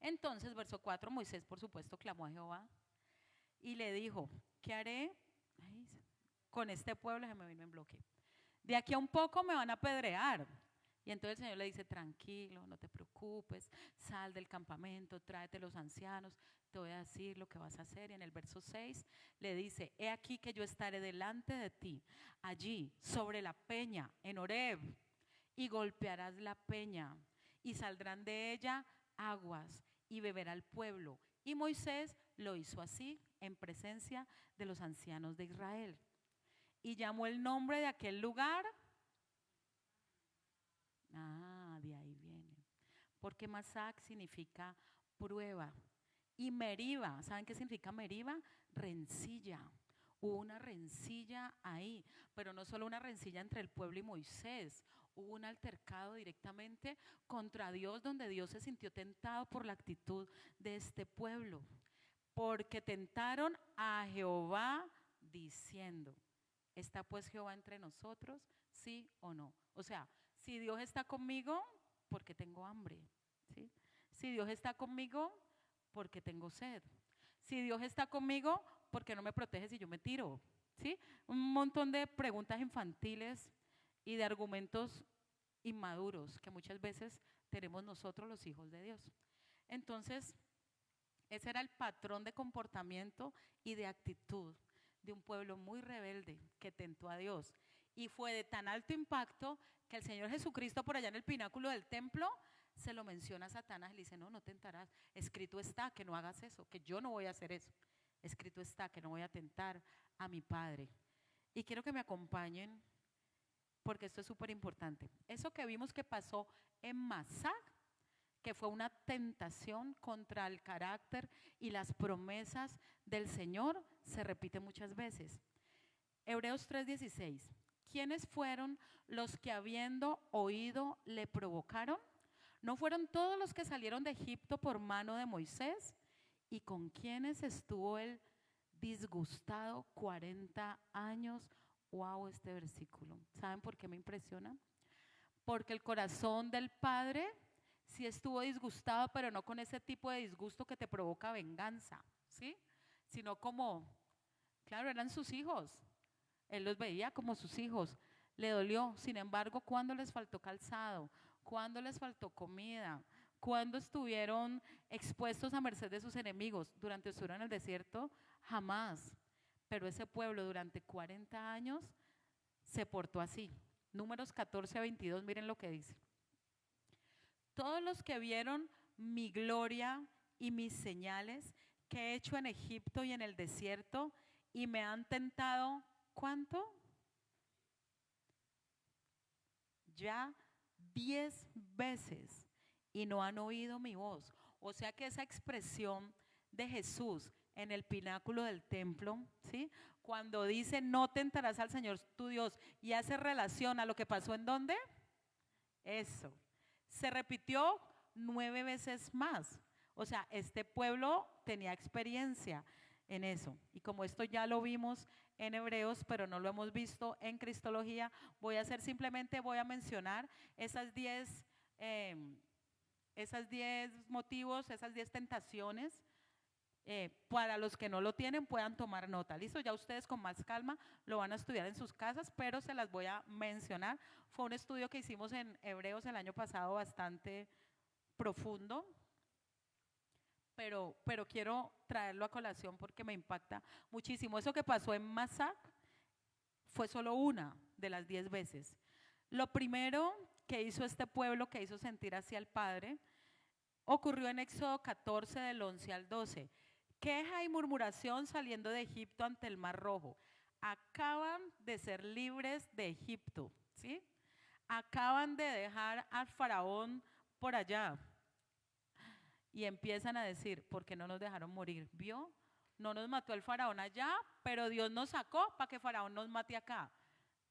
Entonces, verso 4, Moisés por supuesto clamó a Jehová y le dijo, ¿qué haré con este pueblo? Se me vino en bloque. De aquí a un poco me van a apedrear. Y entonces el Señor le dice, tranquilo, no te preocupes, sal del campamento, tráete los ancianos, te voy a decir lo que vas a hacer. Y en el verso 6 le dice, he aquí que yo estaré delante de ti, allí, sobre la peña, en Horeb, y golpearás la peña, y saldrán de ella aguas, y beberá el pueblo. Y Moisés lo hizo así, en presencia de los ancianos de Israel. Y llamó el nombre de aquel lugar. De ahí viene. Porque Masac significa prueba. Y Meriba, ¿saben qué significa Meriba? Rencilla. Hubo una rencilla ahí, pero no solo una rencilla entre el pueblo y Moisés. Hubo un altercado directamente contra Dios, donde Dios se sintió tentado por la actitud de este pueblo. Porque tentaron a Jehová diciendo, ¿está pues Jehová entre nosotros? ¿Sí o no? O sea, si Dios está conmigo, porque tengo hambre, ¿sí? Si Dios está conmigo, porque tengo sed. Si Dios está conmigo, porque no me protege si yo me tiro, ¿sí? Un montón de preguntas infantiles y de argumentos inmaduros que muchas veces tenemos nosotros los hijos de Dios. Entonces, ese era el patrón de comportamiento y de actitud de un pueblo muy rebelde que tentó a Dios. Y fue de tan alto impacto que el Señor Jesucristo por allá en el pináculo del templo se lo menciona a Satanás y le dice, no, no tentarás, escrito está que no hagas eso, que yo no voy a hacer eso, escrito está que no voy a tentar a mi Padre. Y quiero que me acompañen porque esto es súper importante. Eso que vimos que pasó en Masá, que fue una tentación contra el carácter y las promesas del Señor, se repite muchas veces. Hebreos 3:16. ¿Quiénes fueron los que habiendo oído le provocaron? ¿No fueron todos los que salieron de Egipto por mano de Moisés? ¿Y con quiénes estuvo él disgustado 40 años? Wow, este versículo. ¿Saben por qué me impresiona? Porque el corazón del Padre sí estuvo disgustado, pero no con ese tipo de disgusto que te provoca venganza, ¿sí? Sino como, claro, eran sus hijos. Él los veía como sus hijos. Le dolió. Sin embargo, ¿cuándo les faltó calzado? ¿Cuándo les faltó comida? ¿Cuándo estuvieron expuestos a merced de sus enemigos? Durante estuvieron en el desierto, jamás. Pero ese pueblo durante 40 años se portó así. Números 14:22, miren lo que dice. Todos los que vieron mi gloria y mis señales que he hecho en Egipto y en el desierto y me han tentado, ¿cuánto? Ya 10 veces y no han oído mi voz. O sea que esa expresión de Jesús en el pináculo del templo, ¿sí? Cuando dice no tentarás al Señor tu Dios y hace relación a lo que pasó en dónde, eso, se repitió 9 veces más. O sea, este pueblo tenía experiencia en eso. Y como esto ya lo vimos en Hebreos, pero no lo hemos visto en Cristología, voy a mencionar esas 10 motivos, esas 10 tentaciones. Para los que no lo tienen puedan tomar nota. Listo, ya ustedes con más calma lo van a estudiar en sus casas, pero se las voy a mencionar. Fue un estudio que hicimos en Hebreos el año pasado bastante profundo, pero quiero traerlo a colación porque me impacta muchísimo. Eso que pasó en Masac fue solo una de las 10 veces. Lo primero que hizo este pueblo, que hizo sentir hacia el Padre, ocurrió en Éxodo 14 del 11 al 12. Queja y murmuración saliendo de Egipto ante el Mar Rojo. Acaban de ser libres de Egipto, ¿sí? Acaban de dejar al faraón por allá. Y empiezan a decir, ¿por qué no nos dejaron morir? ¿Vio? No nos mató el faraón allá, pero Dios nos sacó para que faraón nos mate acá.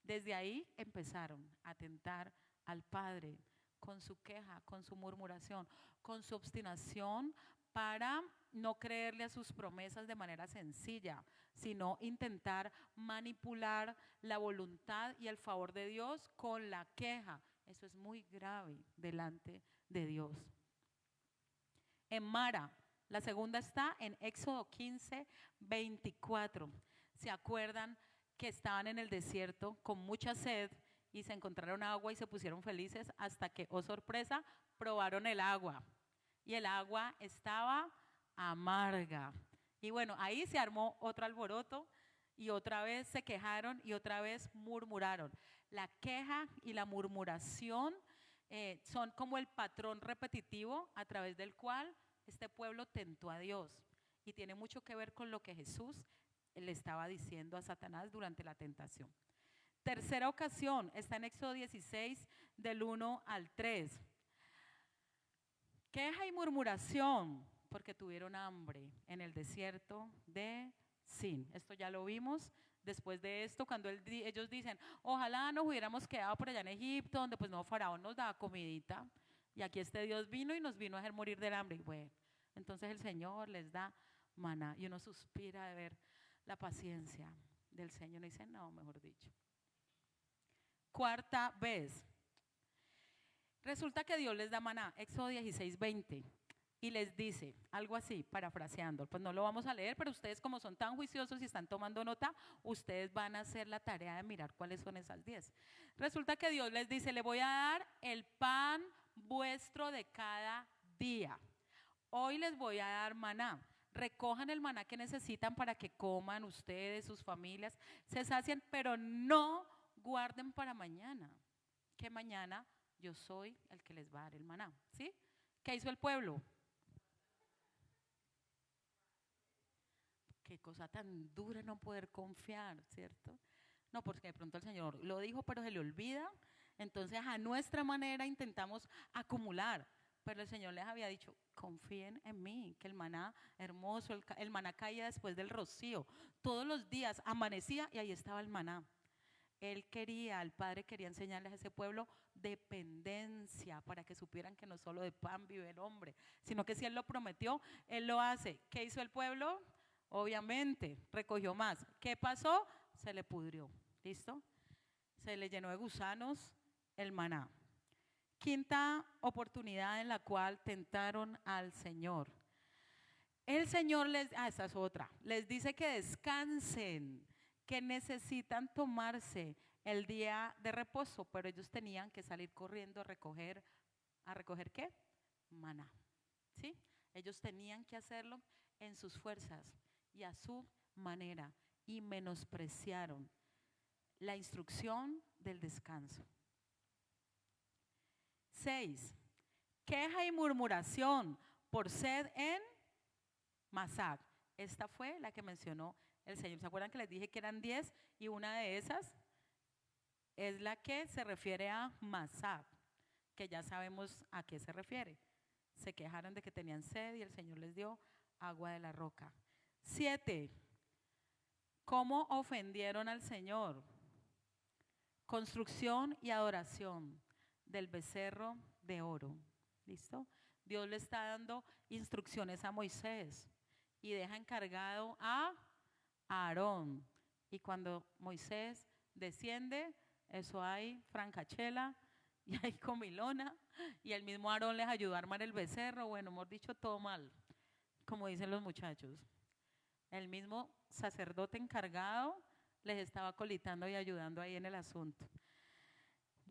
Desde ahí empezaron a tentar al Padre con su queja, con su murmuración, con su obstinación para no creerle a sus promesas de manera sencilla, sino intentar manipular la voluntad y el favor de Dios con la queja. Eso es muy grave delante de Dios. En Mara, la segunda está en Éxodo 15:24. ¿Se acuerdan que estaban en el desierto con mucha sed y se encontraron agua y se pusieron felices hasta que, oh sorpresa, probaron el agua. Y el agua estaba amarga. Y bueno, ahí se armó otro alboroto y otra vez se quejaron y otra vez murmuraron. La queja y la murmuración son como el patrón repetitivo a través del cual este pueblo tentó a Dios. Y tiene mucho que ver con lo que Jesús le estaba diciendo a Satanás durante la tentación. Tercera ocasión, está en Éxodo 16, del 1 al 3. Queja y murmuración, porque tuvieron hambre en el desierto de Sin. Esto ya lo vimos. Después de esto, cuando ellos dicen, ojalá nos hubiéramos quedado por allá en Egipto, donde pues no, Faraón nos daba comidita, y aquí este Dios vino y nos vino a hacer morir del hambre. Y bueno, entonces el Señor les da maná, y uno suspira de ver la paciencia del Señor, y dice, no, mejor dicho. Cuarta vez, resulta que Dios les da maná, Éxodo 16, 20. Y les dice algo así, parafraseando, pues no lo vamos a leer, pero ustedes como son tan juiciosos y están tomando nota, ustedes van a hacer la tarea de mirar cuáles son esas 10. Resulta que Dios les dice, le voy a dar el pan vuestro de cada día. Hoy les voy a dar maná. Recojan el maná que necesitan para que coman ustedes, sus familias, se sacien, pero no guarden para mañana, que mañana yo soy el que les va a dar el maná, ¿sí? ¿Qué hizo el pueblo? Qué cosa tan dura no poder confiar, ¿cierto? No, porque de pronto el Señor lo dijo, pero se le olvida. Entonces a nuestra manera intentamos acumular. Pero el Señor les había dicho, confíen en mí, que el maná hermoso, el maná caía después del rocío. Todos los días amanecía y ahí estaba el maná. Él quería, el Padre quería enseñarles a ese pueblo dependencia para que supieran que no solo de pan vive el hombre, sino que si Él lo prometió, Él lo hace. ¿Qué hizo el pueblo? Obviamente, recogió más. ¿Qué pasó? Se le pudrió. ¿Listo? Se le llenó de gusanos el maná. Quinta oportunidad en la cual tentaron al Señor. El Señor esta es otra, les dice que descansen, que necesitan tomarse el día de reposo, pero ellos tenían que salir corriendo ¿a recoger qué? Maná, ¿sí? Ellos tenían que hacerlo en sus fuerzas y a su manera y menospreciaron la instrucción del descanso. 6. Queja y murmuración por sed en Masad. Esta fue la que mencionó el Señor. ¿Se acuerdan que les dije que eran 10? Y una de esas es la que se refiere a Masad, que ya sabemos a qué se refiere. Se quejaron de que tenían sed y el Señor les dio agua de la roca. 7. ¿Cómo ofendieron al Señor? Construcción y adoración del becerro de oro. ¿Listo? Dios le está dando instrucciones a Moisés y deja encargado a Aarón. Y cuando Moisés desciende, eso hay francachela y hay comilona, y el mismo Aarón les ayudó a armar el becerro. Bueno, hemos dicho todo mal, como dicen los muchachos. El mismo sacerdote encargado les estaba colitando y ayudando ahí en el asunto.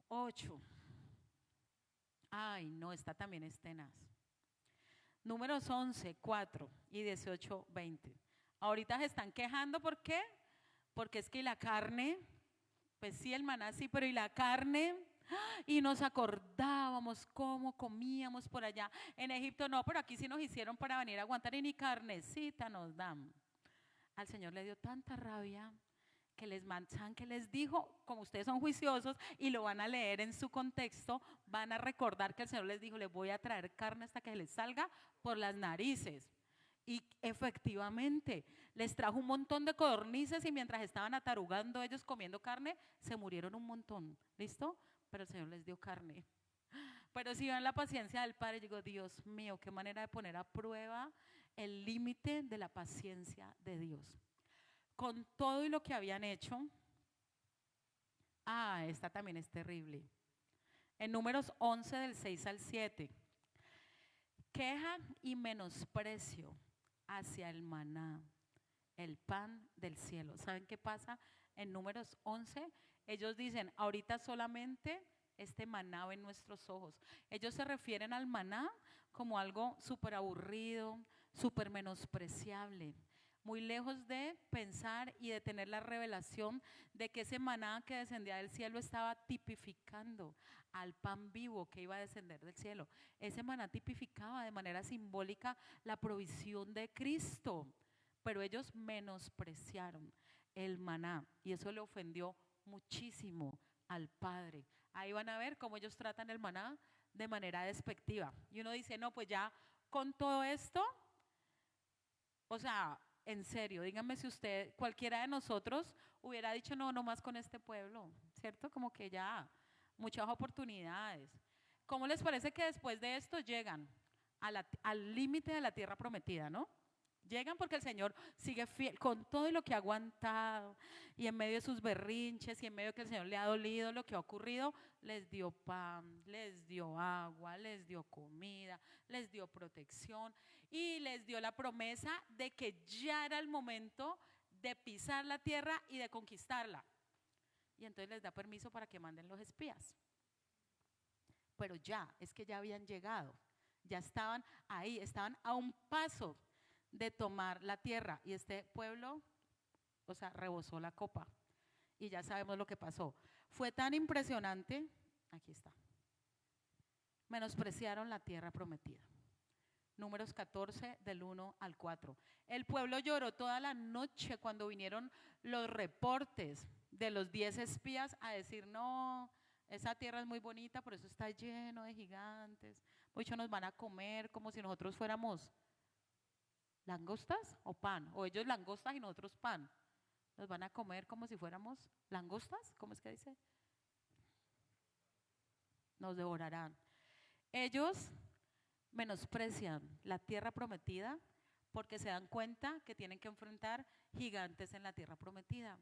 8. Ay, no, esta también es tenaz. Números 11, 4 y 18, 20. Ahorita se están quejando, ¿por qué? Porque es que la carne, pues sí, el maná sí, pero y la carne, y nos acordábamos cómo comíamos por allá en Egipto, no, pero aquí sí nos hicieron para venir a aguantar y ni carnecita nos dan. Al Señor le dio tanta rabia que les manchan, que les dijo, como ustedes son juiciosos y lo van a leer en su contexto, van a recordar que el Señor les dijo, les voy a traer carne hasta que les salga por las narices. Y efectivamente, les trajo un montón de codornices y mientras estaban atarugando ellos comiendo carne, se murieron un montón, ¿listo? Pero el Señor les dio carne. Pero si ven la paciencia del Padre, digo, Dios mío, qué manera de poner a prueba el límite de la paciencia de Dios. Con todo y lo que habían hecho, esta también es terrible. En Números 11 del 6 al 7, queja y menosprecio hacia el maná, el pan del cielo. ¿Saben qué pasa en Números 11? Ellos dicen, ahorita solamente este maná en nuestros ojos. Ellos se refieren al maná como algo súper aburrido, súper menospreciable, muy lejos de pensar y de tener la revelación de que ese maná que descendía del cielo estaba tipificando al pan vivo que iba a descender del cielo. Ese maná tipificaba de manera simbólica la provisión de Cristo, pero ellos menospreciaron el maná y eso le ofendió muchísimo al Padre. Ahí van a ver cómo ellos tratan el maná de manera despectiva. Y uno dice, no, pues ya con todo esto, o sea, en serio, díganme si usted, cualquiera de nosotros hubiera dicho, no, no más con este pueblo, ¿cierto? Como que ya, muchas oportunidades. ¿Cómo les parece que después de esto llegan al límite de la tierra prometida, ¿no? Llegan porque el Señor sigue fiel con todo lo que ha aguantado y en medio de sus berrinches y en medio de que el Señor le ha dolido lo que ha ocurrido, les dio pan, les dio agua, les dio comida, les dio protección y les dio la promesa de que ya era el momento de pisar la tierra y de conquistarla. Y entonces les da permiso para que manden los espías. Pero ya, es que ya habían llegado, ya estaban ahí, estaban a un paso de tomar la tierra y este pueblo, o sea, rebosó la copa y ya sabemos lo que pasó. Fue tan impresionante, aquí está, menospreciaron la tierra prometida. Números 14 del 1 al 4. El pueblo lloró toda la noche cuando vinieron los reportes de los 10 espías a decir, no, esa tierra es muy bonita, por eso está lleno de gigantes, muchos nos van a comer como si nosotros fuéramos langostas o pan, o ellos langostas y nosotros pan. Nos van a comer como si fuéramos langostas, ¿cómo es que dice? Nos devorarán. Ellos menosprecian la tierra prometida porque se dan cuenta que tienen que enfrentar gigantes en la tierra prometida.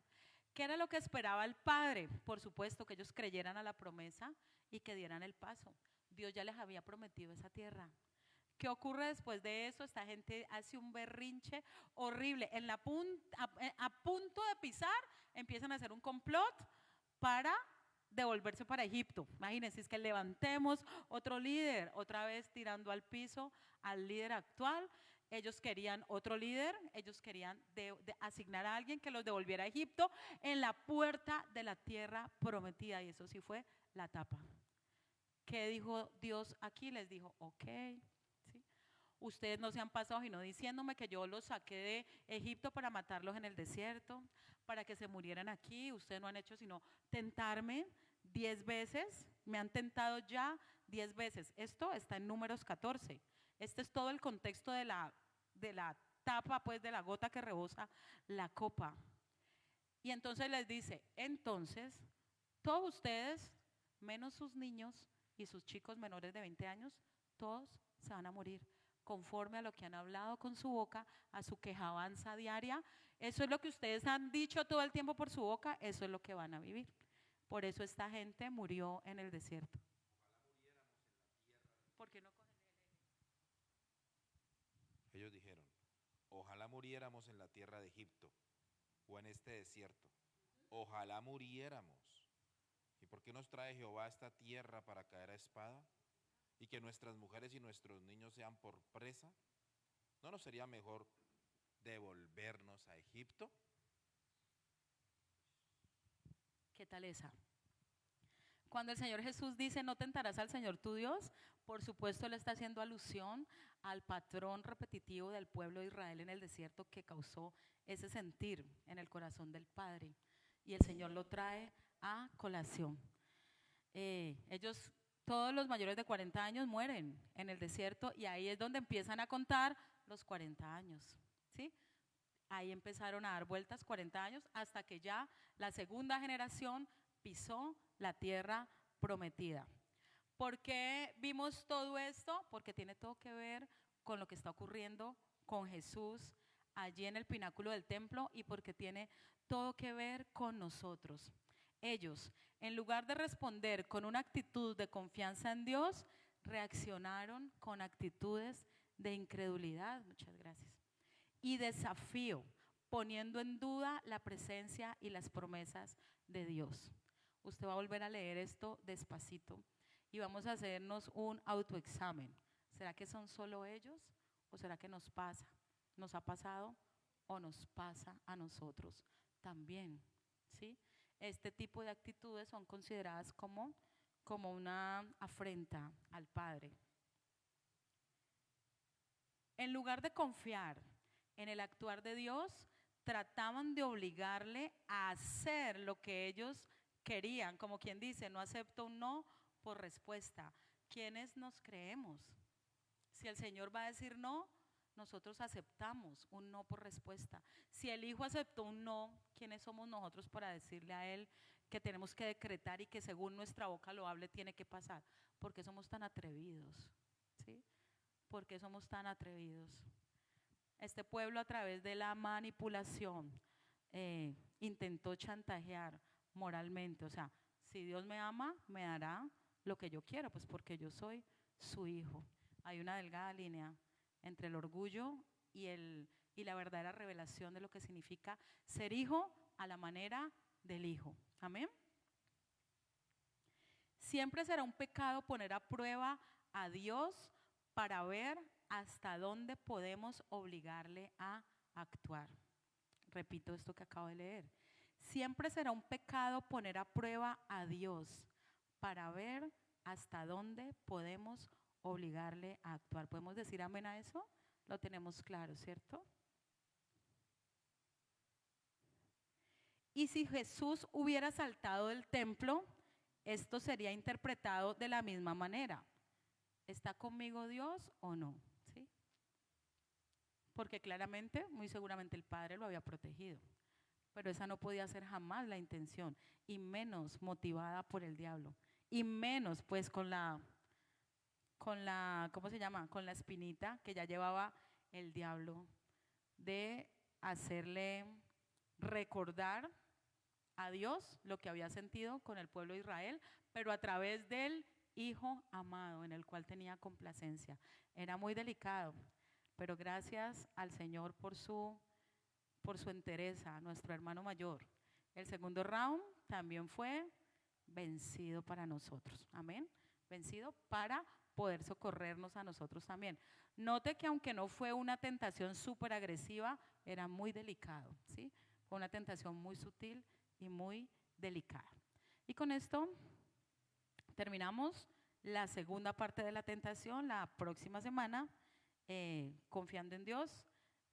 ¿Qué era lo que esperaba el Padre? Por supuesto que ellos creyeran a la promesa y que dieran el paso. Dios ya les había prometido esa tierra. ¿Qué ocurre después de eso? Esta gente hace un berrinche horrible. A punto de pisar, empiezan a hacer un complot para devolverse para Egipto. Imagínense, es que levantemos otro líder, otra vez tirando al piso al líder actual. Ellos querían otro líder, ellos querían asignar a alguien que los devolviera a Egipto en la puerta de la tierra prometida. Y eso sí fue la tapa. ¿Qué dijo Dios aquí? Les dijo, ok. Ustedes no se han pasado sino diciéndome que yo los saqué de Egipto para matarlos en el desierto, para que se murieran aquí. Ustedes no han hecho sino tentarme 10 veces, me han tentado ya 10 veces. Esto está en Números 14. Este es todo el contexto de la tapa, pues de la gota que rebosa la copa. Y entonces les dice, entonces todos ustedes, menos sus niños y sus chicos menores de 20 años, todos se van a morir conforme a lo que han hablado con su boca, a su quejabanza diaria. Eso es lo que ustedes han dicho todo el tiempo por su boca, eso es lo que van a vivir. Por eso esta gente murió en el desierto. ¿Por qué no cogen Ellos dijeron, ojalá muriéramos en la tierra de Egipto o en este desierto. Ojalá muriéramos. ¿Y por qué nos trae Jehová a esta tierra para caer a espada? Y que nuestras mujeres y nuestros niños sean por presa. ¿No nos sería mejor devolvernos a Egipto? ¿Qué tal esa? Cuando el Señor Jesús dice no tentarás al Señor tu Dios, por supuesto Él está haciendo alusión al patrón repetitivo del pueblo de Israel en el desierto que causó ese sentir en el corazón del Padre. Y el Señor lo trae a colación. Todos los mayores de 40 años mueren en el desierto y ahí es donde empiezan a contar los 40 años, ¿sí? Ahí empezaron a dar vueltas 40 años hasta que ya la segunda generación pisó la tierra prometida. ¿Por qué vimos todo esto? Porque tiene todo que ver con lo que está ocurriendo con Jesús allí en el pináculo del templo y porque tiene todo que ver con nosotros. Ellos, en lugar de responder con una actitud de confianza en Dios, reaccionaron con actitudes de incredulidad, muchas gracias, y desafío, poniendo en duda la presencia y las promesas de Dios. Usted va a volver a leer esto despacito y vamos a hacernos un autoexamen. ¿Será que son solo ellos o será que nos pasa? ¿Nos ha pasado o nos pasa a nosotros también? ¿Sí? Este tipo de actitudes son consideradas como una afrenta al Padre. En lugar de confiar en el actuar de Dios, trataban de obligarle a hacer lo que ellos querían, como quien dice, no acepto un no por respuesta. ¿Quiénes nos creemos? Si el Señor va a decir no, nosotros aceptamos un no por respuesta. Si el Hijo aceptó un no, ¿quiénes somos nosotros para decirle a Él que tenemos que decretar y que según nuestra boca lo hable tiene que pasar? ¿Por qué somos tan atrevidos? ¿Sí? ¿Por qué somos tan atrevidos? Este pueblo a través de la manipulación intentó chantajear moralmente. O sea, si Dios me ama, me dará lo que yo quiero, pues porque yo soy su hijo. Hay una delgada línea entre el orgullo y la verdadera revelación de lo que significa ser hijo a la manera del hijo. Amén. Siempre será un pecado poner a prueba a Dios para ver hasta dónde podemos obligarle a actuar. Repito esto que acabo de leer. Siempre será un pecado poner a prueba a Dios para ver hasta dónde podemos obligarle a actuar. ¿Podemos decir amén a eso? Lo tenemos claro, ¿cierto? Y si Jesús hubiera saltado del templo, esto sería interpretado de la misma manera. ¿Está conmigo Dios o no? ¿Sí? Porque claramente, muy seguramente el Padre lo había protegido. Pero esa no podía ser jamás la intención, y menos motivada por el diablo, y menos pues con la, ¿cómo se llama? Con la espinita que ya llevaba el diablo de hacerle recordar a Dios lo que había sentido con el pueblo de Israel, pero a través del Hijo amado en el cual tenía complacencia. Era muy delicado, pero gracias al Señor por su entereza, nuestro hermano mayor. El segundo round también fue vencido para nosotros. Amén. Vencido para poder socorrernos a nosotros también. Note que aunque no fue una tentación súper agresiva, era muy delicado, ¿sí? Fue una tentación muy sutil y muy delicada. Y con esto terminamos la segunda parte de la tentación. La próxima semana, confiando en Dios,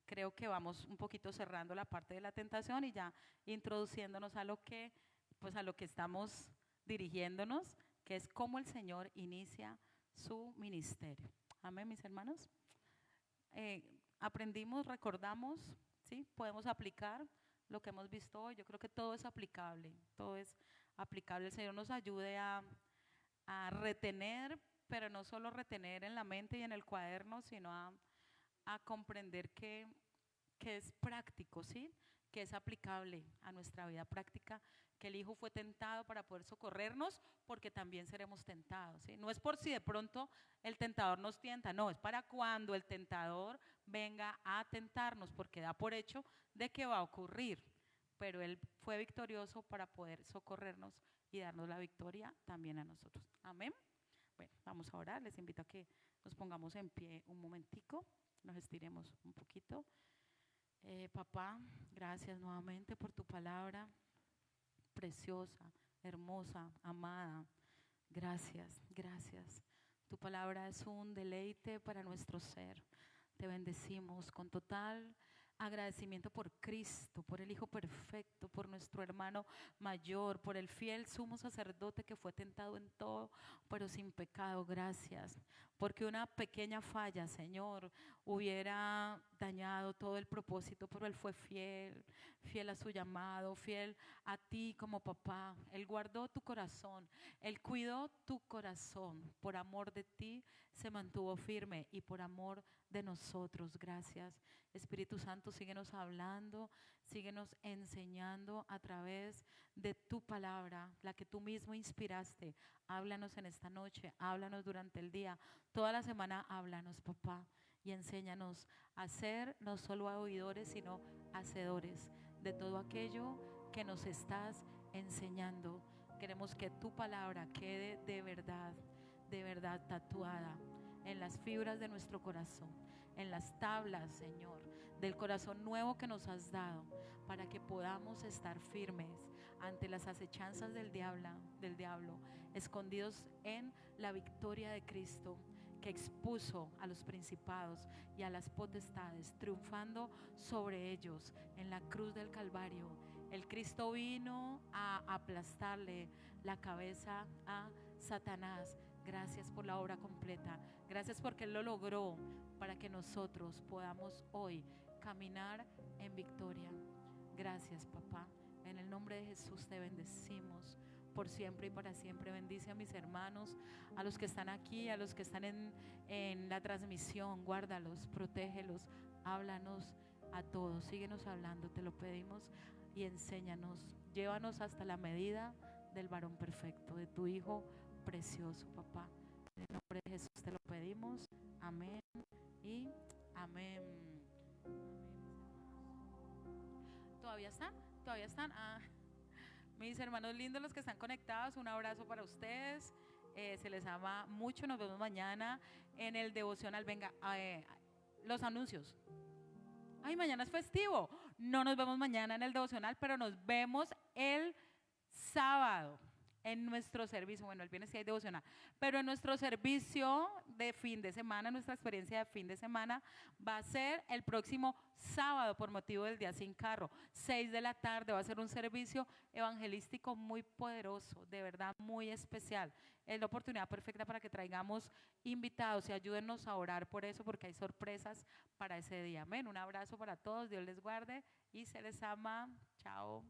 creo que vamos un poquito cerrando la parte de la tentación y ya introduciéndonos a lo que, pues a lo que estamos dirigiéndonos, que es cómo el Señor inicia su ministerio. Amén, mis hermanos. Aprendimos, recordamos, ¿sí? Podemos aplicar lo que hemos visto hoy. Yo creo que todo es aplicable, todo es aplicable. El Señor nos ayude a retener, pero no solo retener en la mente y en el cuaderno, sino a comprender que es práctico, ¿sí? Que es aplicable a nuestra vida práctica, que el Hijo fue tentado para poder socorrernos, porque también seremos tentados, ¿sí? No es por si de pronto el tentador nos tienta, no, es para cuando el tentador venga a tentarnos, porque da por hecho de que va a ocurrir, pero Él fue victorioso para poder socorrernos y darnos la victoria también a nosotros. Amén. Bueno, vamos a orar. Les invito a que nos pongamos en pie un momentico, nos estiremos un poquito. Papá, gracias nuevamente por tu palabra preciosa, hermosa, amada. Gracias, gracias. Tu palabra es un deleite para nuestro ser. Te bendecimos con total agradecimiento por Cristo, por el Hijo perfecto, por nuestro hermano mayor, por el fiel sumo sacerdote que fue tentado en todo, pero sin pecado. Gracias, porque una pequeña falla, Señor, hubiera dañado todo el propósito, pero Él fue fiel, fiel a su llamado, fiel a ti como papá. Él guardó tu corazón, Él cuidó tu corazón, por amor de ti se mantuvo firme y por amor de nosotros. Gracias, Espíritu Santo, síguenos hablando, síguenos enseñando a través de tu palabra, la que tú mismo inspiraste. Háblanos en esta noche, háblanos durante el día, toda la semana háblanos, papá, y enséñanos a ser no solo oidores, sino hacedores de todo aquello que nos estás enseñando. Queremos que tu palabra quede de verdad tatuada en las fibras de nuestro corazón, en las tablas, Señor, del corazón nuevo que nos has dado, para que podamos estar firmes ante las acechanzas del diablo, escondidos en la victoria de Cristo, que expuso a los principados y a las potestades, triunfando sobre ellos en la cruz del Calvario. El Cristo vino a aplastarle la cabeza a Satanás. Gracias por la obra completa. Gracias porque Él lo logró para que nosotros podamos hoy caminar en victoria. Gracias, papá. En el nombre de Jesús te bendecimos por siempre y para siempre. Bendice a mis hermanos, a los que están aquí, a los que están en la transmisión. Guárdalos, protégelos, háblanos a todos. Síguenos hablando, te lo pedimos, y enséñanos. Llévanos hasta la medida del varón perfecto, de tu Hijo precioso, papá. En el nombre de Jesús te lo pedimos. Amén y amén. ¿Todavía están? ¿Todavía están? Mis hermanos lindos, los que están conectados, un abrazo para ustedes. Se les ama mucho. Nos vemos mañana en el devocional. Venga, los anuncios. Ay, mañana es festivo. No nos vemos mañana en el devocional, pero nos vemos el sábado en nuestro servicio. Bueno, el viernes sí hay devocional, pero en nuestro servicio de fin de semana, nuestra experiencia de fin de semana va a ser el próximo sábado por motivo del día sin carro, 6 de la tarde. Va a ser un servicio evangelístico muy poderoso, de verdad muy especial. Es la oportunidad perfecta para que traigamos invitados y ayúdennos a orar por eso, porque hay sorpresas para ese día. Amén. Un abrazo para todos, Dios les guarde y se les ama. Chao.